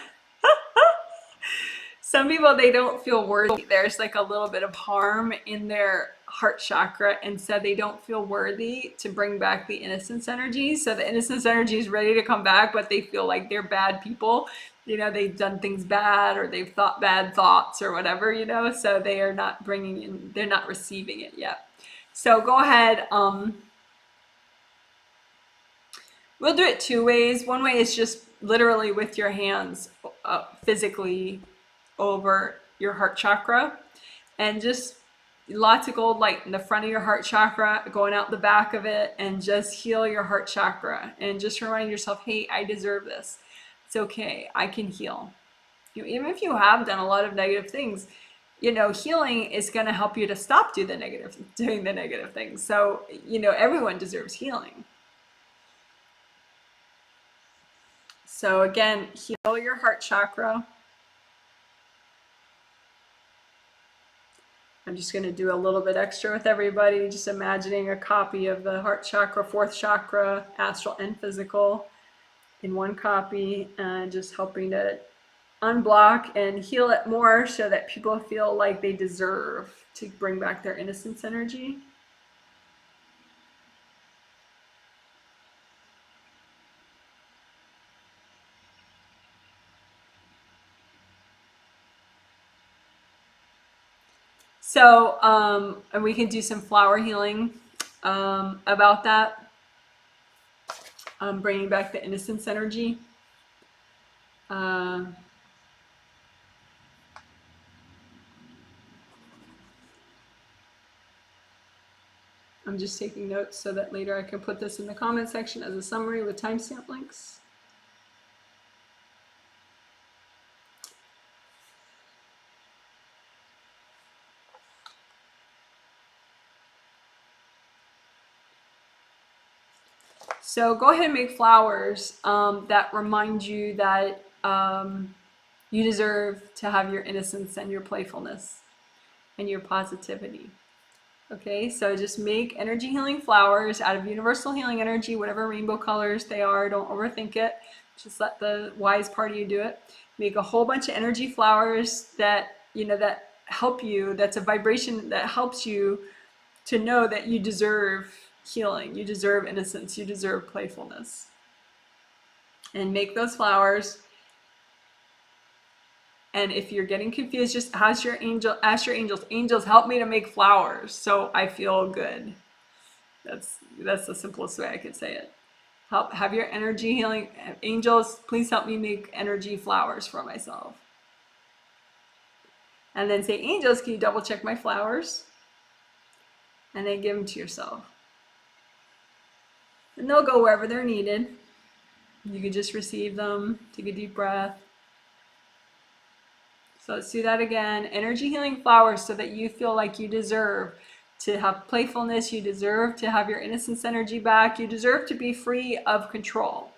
Some people, they don't feel worthy. There's like a little bit of harm in their heart chakra, and so they don't feel worthy to bring back the innocence energy. So the innocence energy is ready to come back, but they feel like they're bad people. They've done things bad, or they've thought bad thoughts or whatever, so they are not bringing in, they're not receiving it yet. So go ahead. We'll do it two ways. One way is just literally with your hands physically over your heart chakra, and just lots of gold light in the front of your heart chakra, going out the back of it, and just heal your heart chakra, and just remind yourself, hey, I deserve this. It's okay, I can heal. Even if you have done a lot of negative things, healing is going to help you to stop doing the negative things. So, everyone deserves healing. So again, heal your heart chakra. I'm just going to do a little bit extra with everybody, just imagining a copy of the heart chakra, fourth chakra, astral and physical, in one copy, and just helping to unblock and heal it more so that people feel like they deserve to bring back their innocence energy. So, and we can do some flower healing about that, bringing back the innocence energy. I'm just taking notes so that later I can put this in the comment section as a summary with timestamp links. So go ahead and make flowers that remind you that you deserve to have your innocence and your playfulness and your positivity. Okay, so just make energy healing flowers out of universal healing energy, whatever rainbow colors they are. Don't overthink it. Just let the wise part of you do it. Make a whole bunch of energy flowers that, that help you. That's a vibration that helps you to know that you deserve healing, you deserve innocence, you deserve playfulness. And make those flowers. And if you're getting confused, just ask your angels, help me to make flowers so I feel good. That's the simplest way I could say it. Have your energy healing angels, please help me make energy flowers for myself. And then say, angels, can you double check my flowers? And then give them to yourself. And they'll go wherever they're needed. You can just receive them, take a deep breath. So let's do that again. Energy healing flowers so that you feel like you deserve to have playfulness. You deserve to have your innocence energy back. You deserve to be free of control,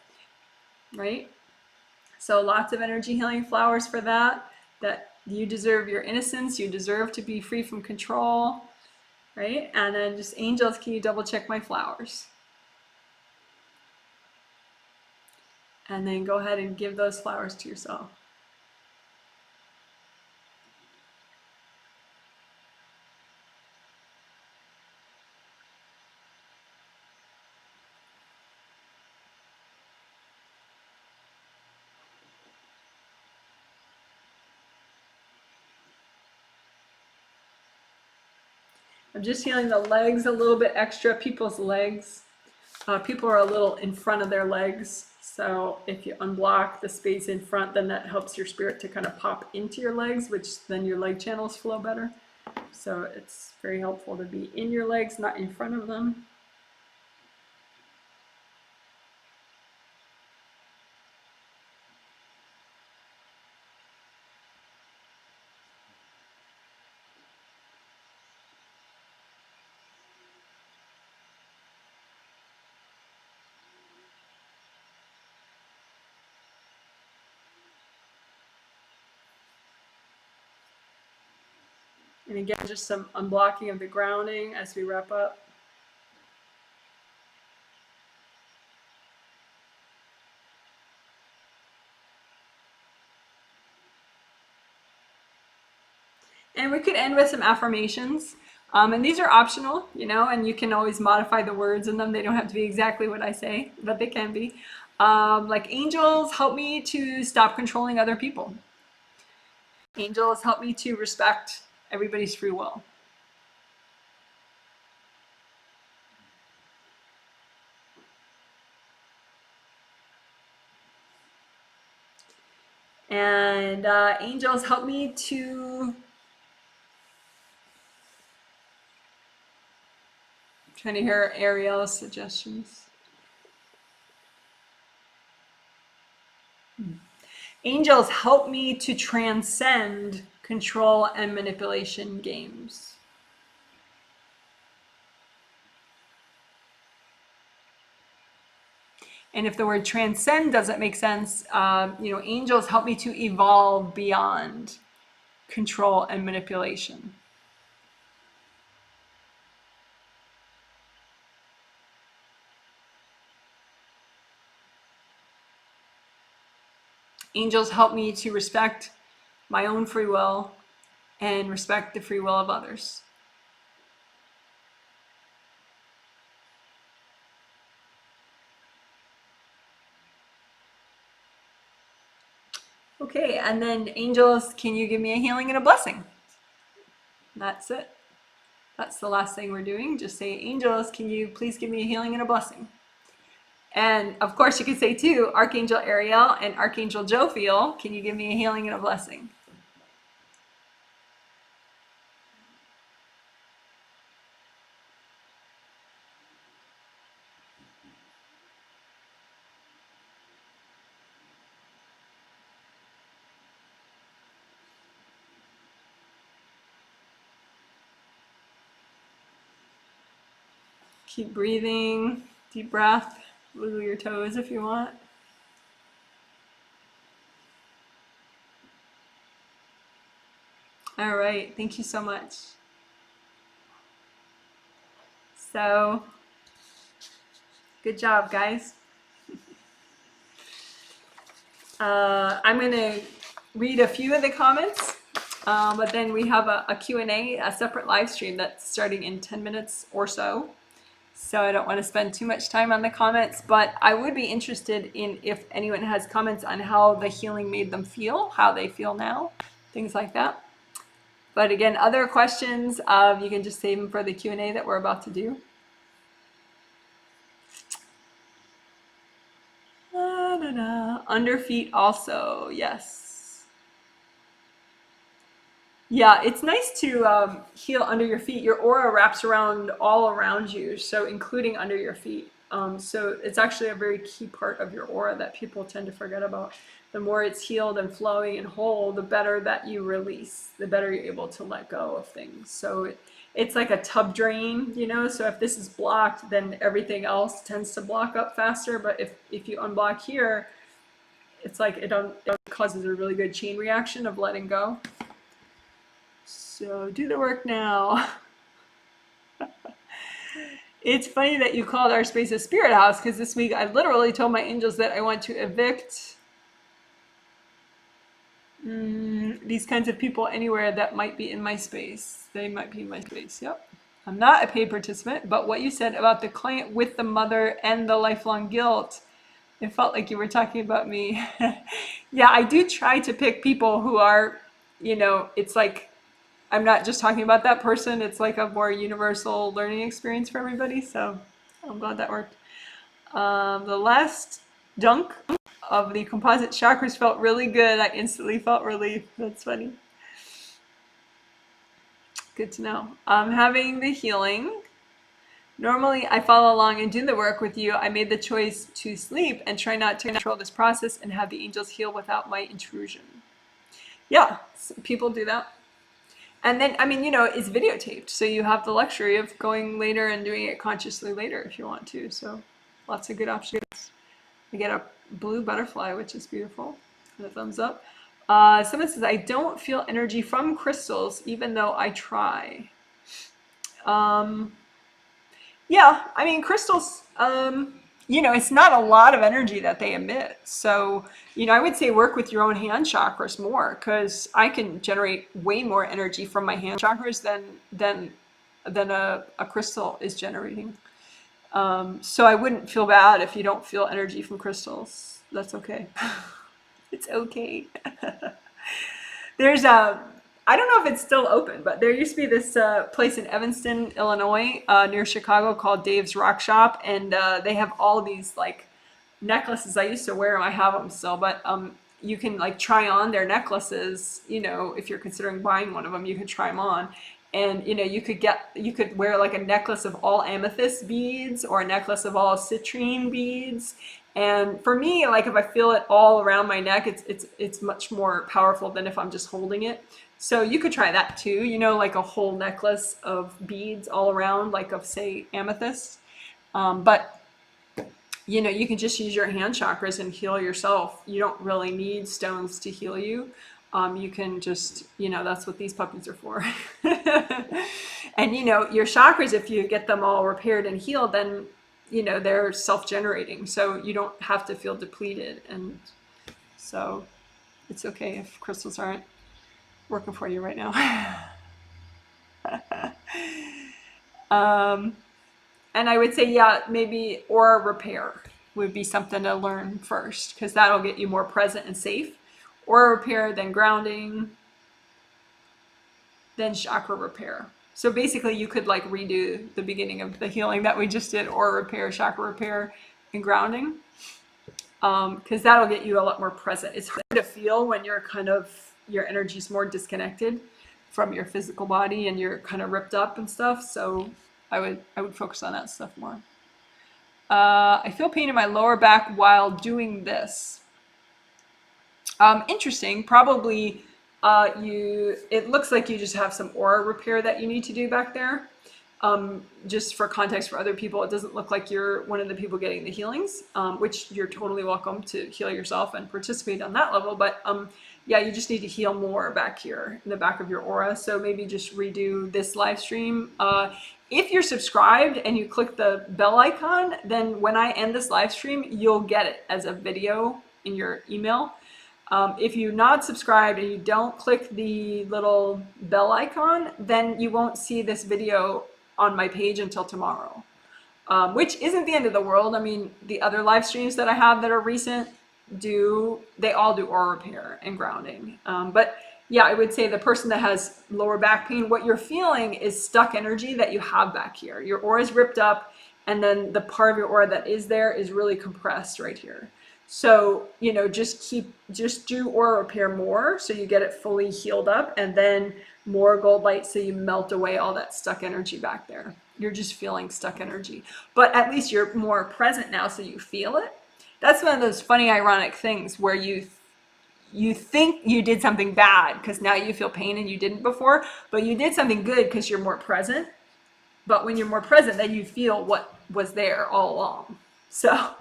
right? So lots of energy healing flowers for that. That you deserve your innocence. You deserve to be free from control, right? And then just angels, can you double check my flowers? And then go ahead and give those flowers to yourself. I'm just healing the legs a little bit extra, people's legs. People are a little in front of their legs. So if you unblock the space in front, then that helps your spirit to kind of pop into your legs, which then your leg channels flow better. So it's very helpful to be in your legs, not in front of them. And again, just some unblocking of the grounding as we wrap up. And we could end with some affirmations. And these are optional, you know, and you can always modify the words in them. They don't have to be exactly what I say, but they can be. Like, angels, help me to stop controlling other people. Angels, help me to respect everybody's free will. And angels, help me to... I'm trying to hear Ariel's suggestions. Angels, help me to transcend control and manipulation games. And if the word transcend doesn't make sense, you know, angels, help me to evolve beyond control and manipulation. Angels, help me to respect my own free will and respect the free will of others. Okay, and then angels, can you give me a healing and a blessing? That's it. That's the last thing we're doing. Just say, angels, can you please give me a healing and a blessing? And of course, you could say too, Archangel Ariel and Archangel Jophiel, can you give me a healing and a blessing? Keep breathing, deep breath, wiggle your toes if you want. All right, thank you so much. So, good job, guys. I'm gonna read a few of the comments, but then we have a Q&A, a separate live stream that's starting in 10 minutes or so. So I don't want to spend too much time on the comments, but I would be interested in if anyone has comments on how the healing made them feel, how they feel now, things like that. But again, other questions, you can just save them for the Q&A that we're about to do. Under feet also, yes. Yeah, it's nice to heal under your feet. Your aura wraps around all around you, so including under your feet. So it's actually a very key part of your aura that people tend to forget about. The more it's healed and flowing and whole, the better that you release, the better you're able to let go of things. So it's like a tub drain, you know, so if this is blocked, then everything else tends to block up faster. But if you unblock here, it's like it causes a really good chain reaction of letting go. So do the work now. It's funny that you called our space a spirit house, because this week I literally told my angels that I want to evict these kinds of people anywhere that might be in my space. They might be in my space. Yep. I'm not a paid participant, but what you said about the client with the mother and the lifelong guilt, it felt like you were talking about me. Yeah, I do try to pick people who are, you know, it's like, I'm not just talking about that person. It's like a more universal learning experience for everybody. So I'm glad that worked. The last dunk of the composite chakras felt really good. I instantly felt relief. That's funny. Good to know. I'm having the healing. Normally, I follow along and do the work with you. I made the choice to sleep and try not to control this process and have the angels heal without my intrusion. Yeah, people do that. And then, I mean, you know, it's videotaped, so you have the luxury of going later and doing it consciously later if you want to. So lots of good options. I get a blue butterfly, which is beautiful. And a thumbs up. Someone says, I don't feel energy from crystals, even though I try. Yeah, I mean, crystals, you know, it's not a lot of energy that they emit. So, you know, I would say work with your own hand chakras more, because I can generate way more energy from my hand chakras than a crystal is generating. So I wouldn't feel bad if you don't feel energy from crystals. That's okay. It's okay. There's I don't know if it's still open, but there used to be this place in Evanston, Illinois, near Chicago, called Dave's Rock Shop, and they have all these like necklaces. I used to wear them. I have them still, but you can like try on their necklaces. You know, if you're considering buying one of them, you can try them on, and you know, you could wear like a necklace of all amethyst beads or a necklace of all citrine beads. And for me, like if I feel it all around my neck, it's much more powerful than if I'm just holding it. So you could try that too, you know, like a whole necklace of beads all around, like of say amethyst. But you know, you can just use your hand chakras and heal yourself. You don't really need stones to heal you. You can just, you know, that's what these puppies are for. And you know, your chakras, if you get them all repaired and healed, then you know, they're self-generating, so you don't have to feel depleted. And so it's okay if crystals aren't working for you right now. And I would say, yeah, maybe aura repair would be something to learn first, because that'll get you more present and safe. Aura repair, then grounding, then chakra repair. So basically you could like redo the beginning of the healing that we just did, aura repair, chakra repair, and grounding. Because that'll get you a lot more present. It's hard to feel when you're kind of, your energy's more disconnected from your physical body and you're kind of ripped up and stuff. So I would focus on that stuff more. I feel pain in my lower back while doing this. Interesting. Probably it looks like you just have some aura repair that you need to do back there. Just for context for other people, it doesn't look like you're one of the people getting the healings, which you're totally welcome to heal yourself and participate on that level. But yeah, you just need to heal more back here in the back of your aura. So maybe just redo this live stream. If you're subscribed and you click the bell icon, then when I end this live stream, you'll get it as a video in your email. If you're not subscribed and you don't click the little bell icon, then you won't see this video on my page until tomorrow, which isn't the end of the world. I mean, the other live streams that I have that are recent they all do aura repair and grounding. But yeah, I would say the person that has lower back pain, what you're feeling is stuck energy that you have back here. Your aura is ripped up, and then the part of your aura that is there is really compressed right here. So, you know, just do aura repair more so you get it fully healed up, and then more gold light so you melt away all that stuck energy back there. You're just feeling stuck energy, but at least you're more present now so you feel it. That's one of those funny, ironic things where you you think you did something bad because now you feel pain and you didn't before, but you did something good because you're more present. But when you're more present, then you feel what was there all along. So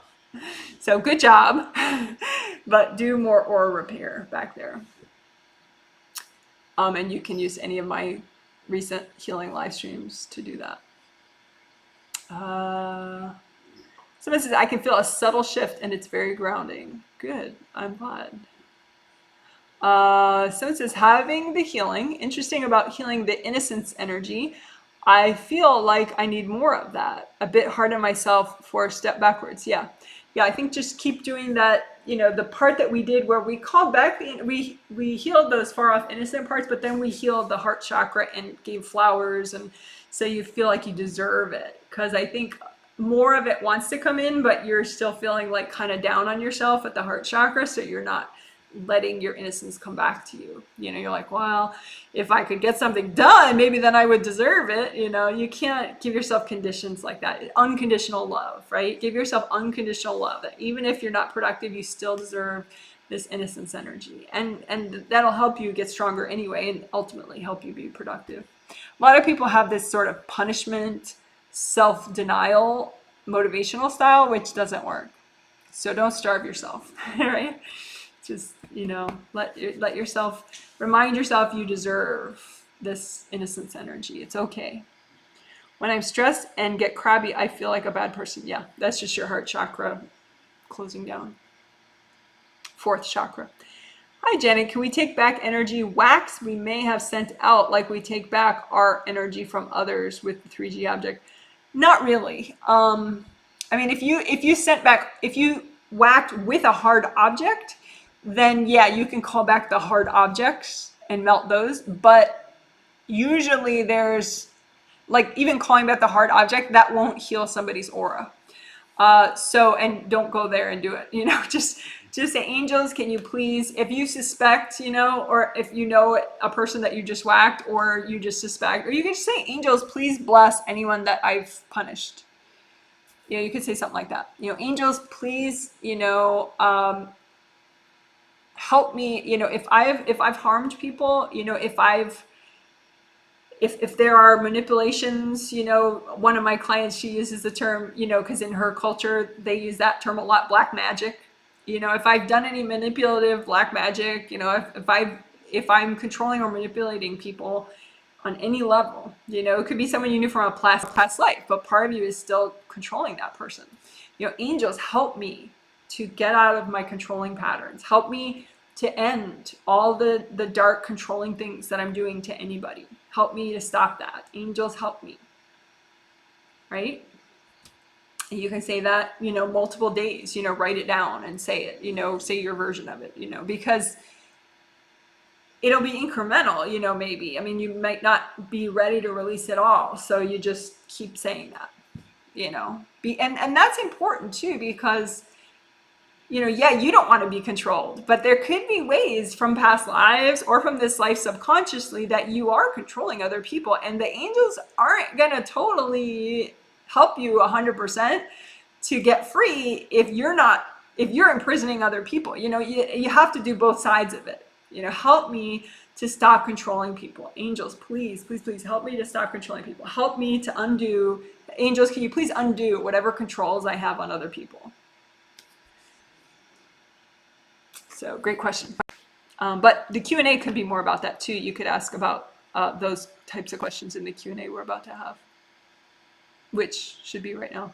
good job, but do more aura repair back there. And you can use any of my recent healing live streams to do that. Someone says, I can feel a subtle shift and it's very grounding. Good, I'm glad. Someone says, having the healing, interesting about healing the innocence energy. I feel like I need more of that. A bit hard on myself for a step backwards. Yeah, I think just keep doing that. You know, the part that we did where we called back, we healed those far off innocent parts, but then we healed the heart chakra and gave flowers, and so you feel like you deserve it. Because I think more of it wants to come in, but you're still feeling like kind of down on yourself at the heart chakra, so you're not letting your innocence come back to you. You know, you're like, well, if I could get something done, maybe then I would deserve it. You know, you can't give yourself conditions like that. Unconditional love, right? Give yourself unconditional love. That even if you're not productive, you still deserve this innocence energy. And that'll help you get stronger anyway, and ultimately help you be productive. A lot of people have this sort of punishment, self-denial, motivational style, which doesn't work. So don't starve yourself, right? Just, you know, let yourself, remind yourself you deserve this innocence energy. It's okay. When I'm stressed and get crabby, I feel like a bad person. Yeah, that's just your heart chakra closing down. 4th chakra. Hi, Janet. Can we take back energy wax we may have sent out, like we take back our energy from others with the 3G object? Not really. I mean, if you whacked with a hard object, then yeah, you can call back the hard objects and melt those. But usually there's, like, even calling back the hard object, that won't heal somebody's aura. And don't go there and do it, you know, just say, angels, can you please, if you suspect, you know, or if you know a person that you just whacked, or you just suspect, or you can just say, angels, please bless anyone that I've punished. You know, you could say something like that. You know, angels, please, you know, help me, you know, if I've harmed people, you know, if there are manipulations, you know, one of my clients, she uses the term, you know, because in her culture, they use that term a lot, black magic. You know, if I've done any manipulative black magic, you know, if I'm controlling or manipulating people on any level, you know, it could be someone you knew from a past life, but part of you is still controlling that person. You know, angels, help me to get out of my controlling patterns. Help me to end all the dark controlling things that I'm doing to anybody. Help me to stop that. Angels, help me. Right? And you can say that, you know, multiple days, you know, write it down and say it, you know, say your version of it, you know, because it'll be incremental, you know, maybe. I mean, you might not be ready to release it all. So you just keep saying that, you know, and that's important too, because, you know, yeah, you don't want to be controlled, but there could be ways from past lives or from this life subconsciously that you are controlling other people, and the angels aren't going to totally help you 100% to get free if you're imprisoning other people. You know, you have to do both sides of it. You know, help me to stop controlling people. Angels, please, please, please help me to stop controlling people. Help me to undo. Angels, can you please undo whatever controls I have on other people? So great question. But the Q&A could be more about that too. You could ask about those types of questions in the Q&A we're about to have, which should be right now.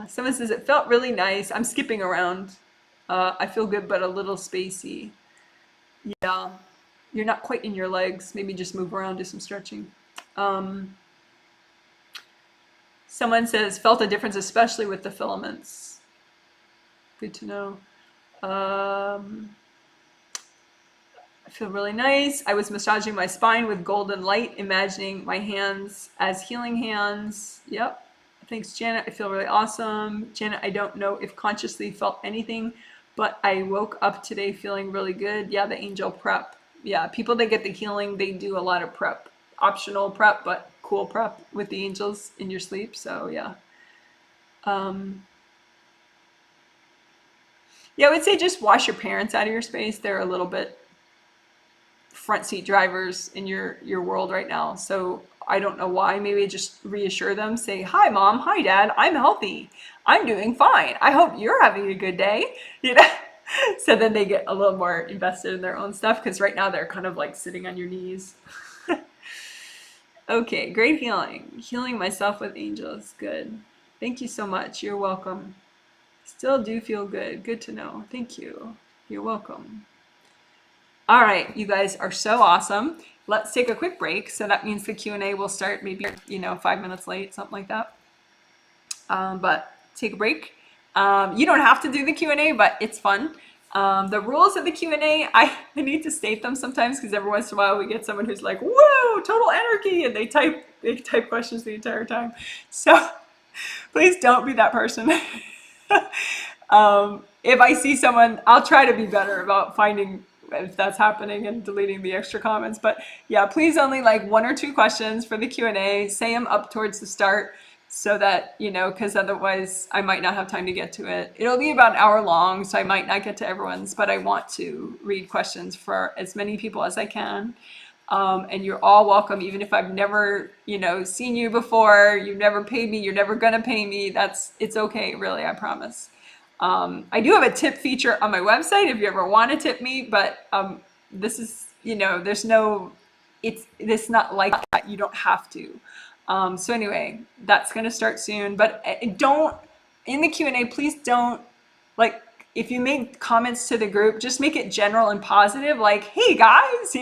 Someone says, it felt really nice. I'm skipping around. I feel good, but a little spacey. Yeah, you're not quite in your legs. Maybe just move around, do some stretching. Someone says, felt a difference, especially with the filaments. Good to know. I feel really nice. I was massaging my spine with golden light, imagining my hands as healing hands. Yep. Thanks, Janet. I feel really awesome. Janet, I don't know if consciously felt anything, but I woke up today feeling really good. Yeah, the angel prep. Yeah, people that get the healing, they do a lot of prep. Optional prep, but cool prep with the angels in your sleep. So yeah. Yeah, I would say just wash your parents out of your space. They're a little bit front seat drivers in your world right now. So I don't know why. Maybe just reassure them. Say, "Hi, mom. Hi, dad. I'm healthy. I'm doing fine. I hope you're having a good day." You know. So then they get a little more invested in their own stuff because right now they're kind of like sitting on your knees. Okay, great healing. Healing myself with angels. Good. Thank you so much. You're welcome. Still do feel good. Good to know. Thank you. You're welcome. All right, you guys are so awesome. Let's take a quick break. So that means the Q&A will start maybe, 5 minutes late, something like that. But take a break. You don't have to do the Q&A, but it's fun. The rules of the Q&A, I need to state them sometimes because every once in a while we get someone who's like, "Whoa, total anarchy," and they type questions the entire time. So please don't be that person. If I see someone, I'll try to be better about finding if that's happening and deleting the extra comments. But yeah, please only like 1 or 2 questions for the Q&A. Say them up towards the start so that, because otherwise I might not have time to get to it. It'll be about an hour long, so I might not get to everyone's, but I want to read questions for as many people as I can. And you're all welcome, even if I've never, seen you before, you've never paid me, you're never gonna pay me. It's okay, really, I promise. I do have a tip feature on my website if you ever want to tip me, but this is, there's no, it's not like that. You don't have to. So anyway, that's going to start soon, but in the Q&A, please don't, like, if you make comments to the group, just make it general and positive, like, "Hey guys,"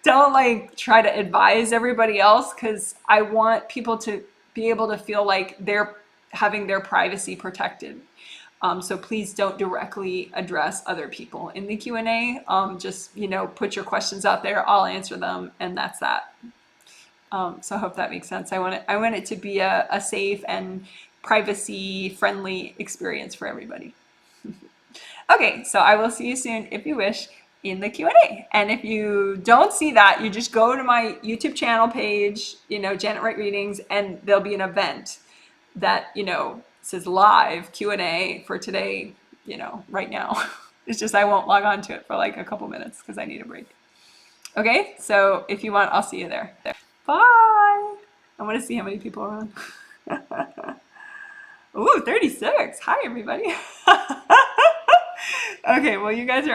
don't like try to advise everybody else, because I want people to be able to feel like they're having their privacy protected. So please don't directly address other people in the Q&A. Just, put your questions out there. I'll answer them, and that's that. So I hope that makes sense. I want it to be a safe and privacy-friendly experience for everybody. Okay, so I will see you soon, if you wish, in the Q&A. And if you don't see that, you just go to my YouTube channel page, Janet Wright Readings, and there'll be an event that, says live Q&A for today, right now. It's just I won't log on to it for like a couple minutes because I need a break. Okay, so if you want, I'll see you there. Bye. I want to see how many people are on. Ooh, 36. Hi, everybody. Okay, well, you guys are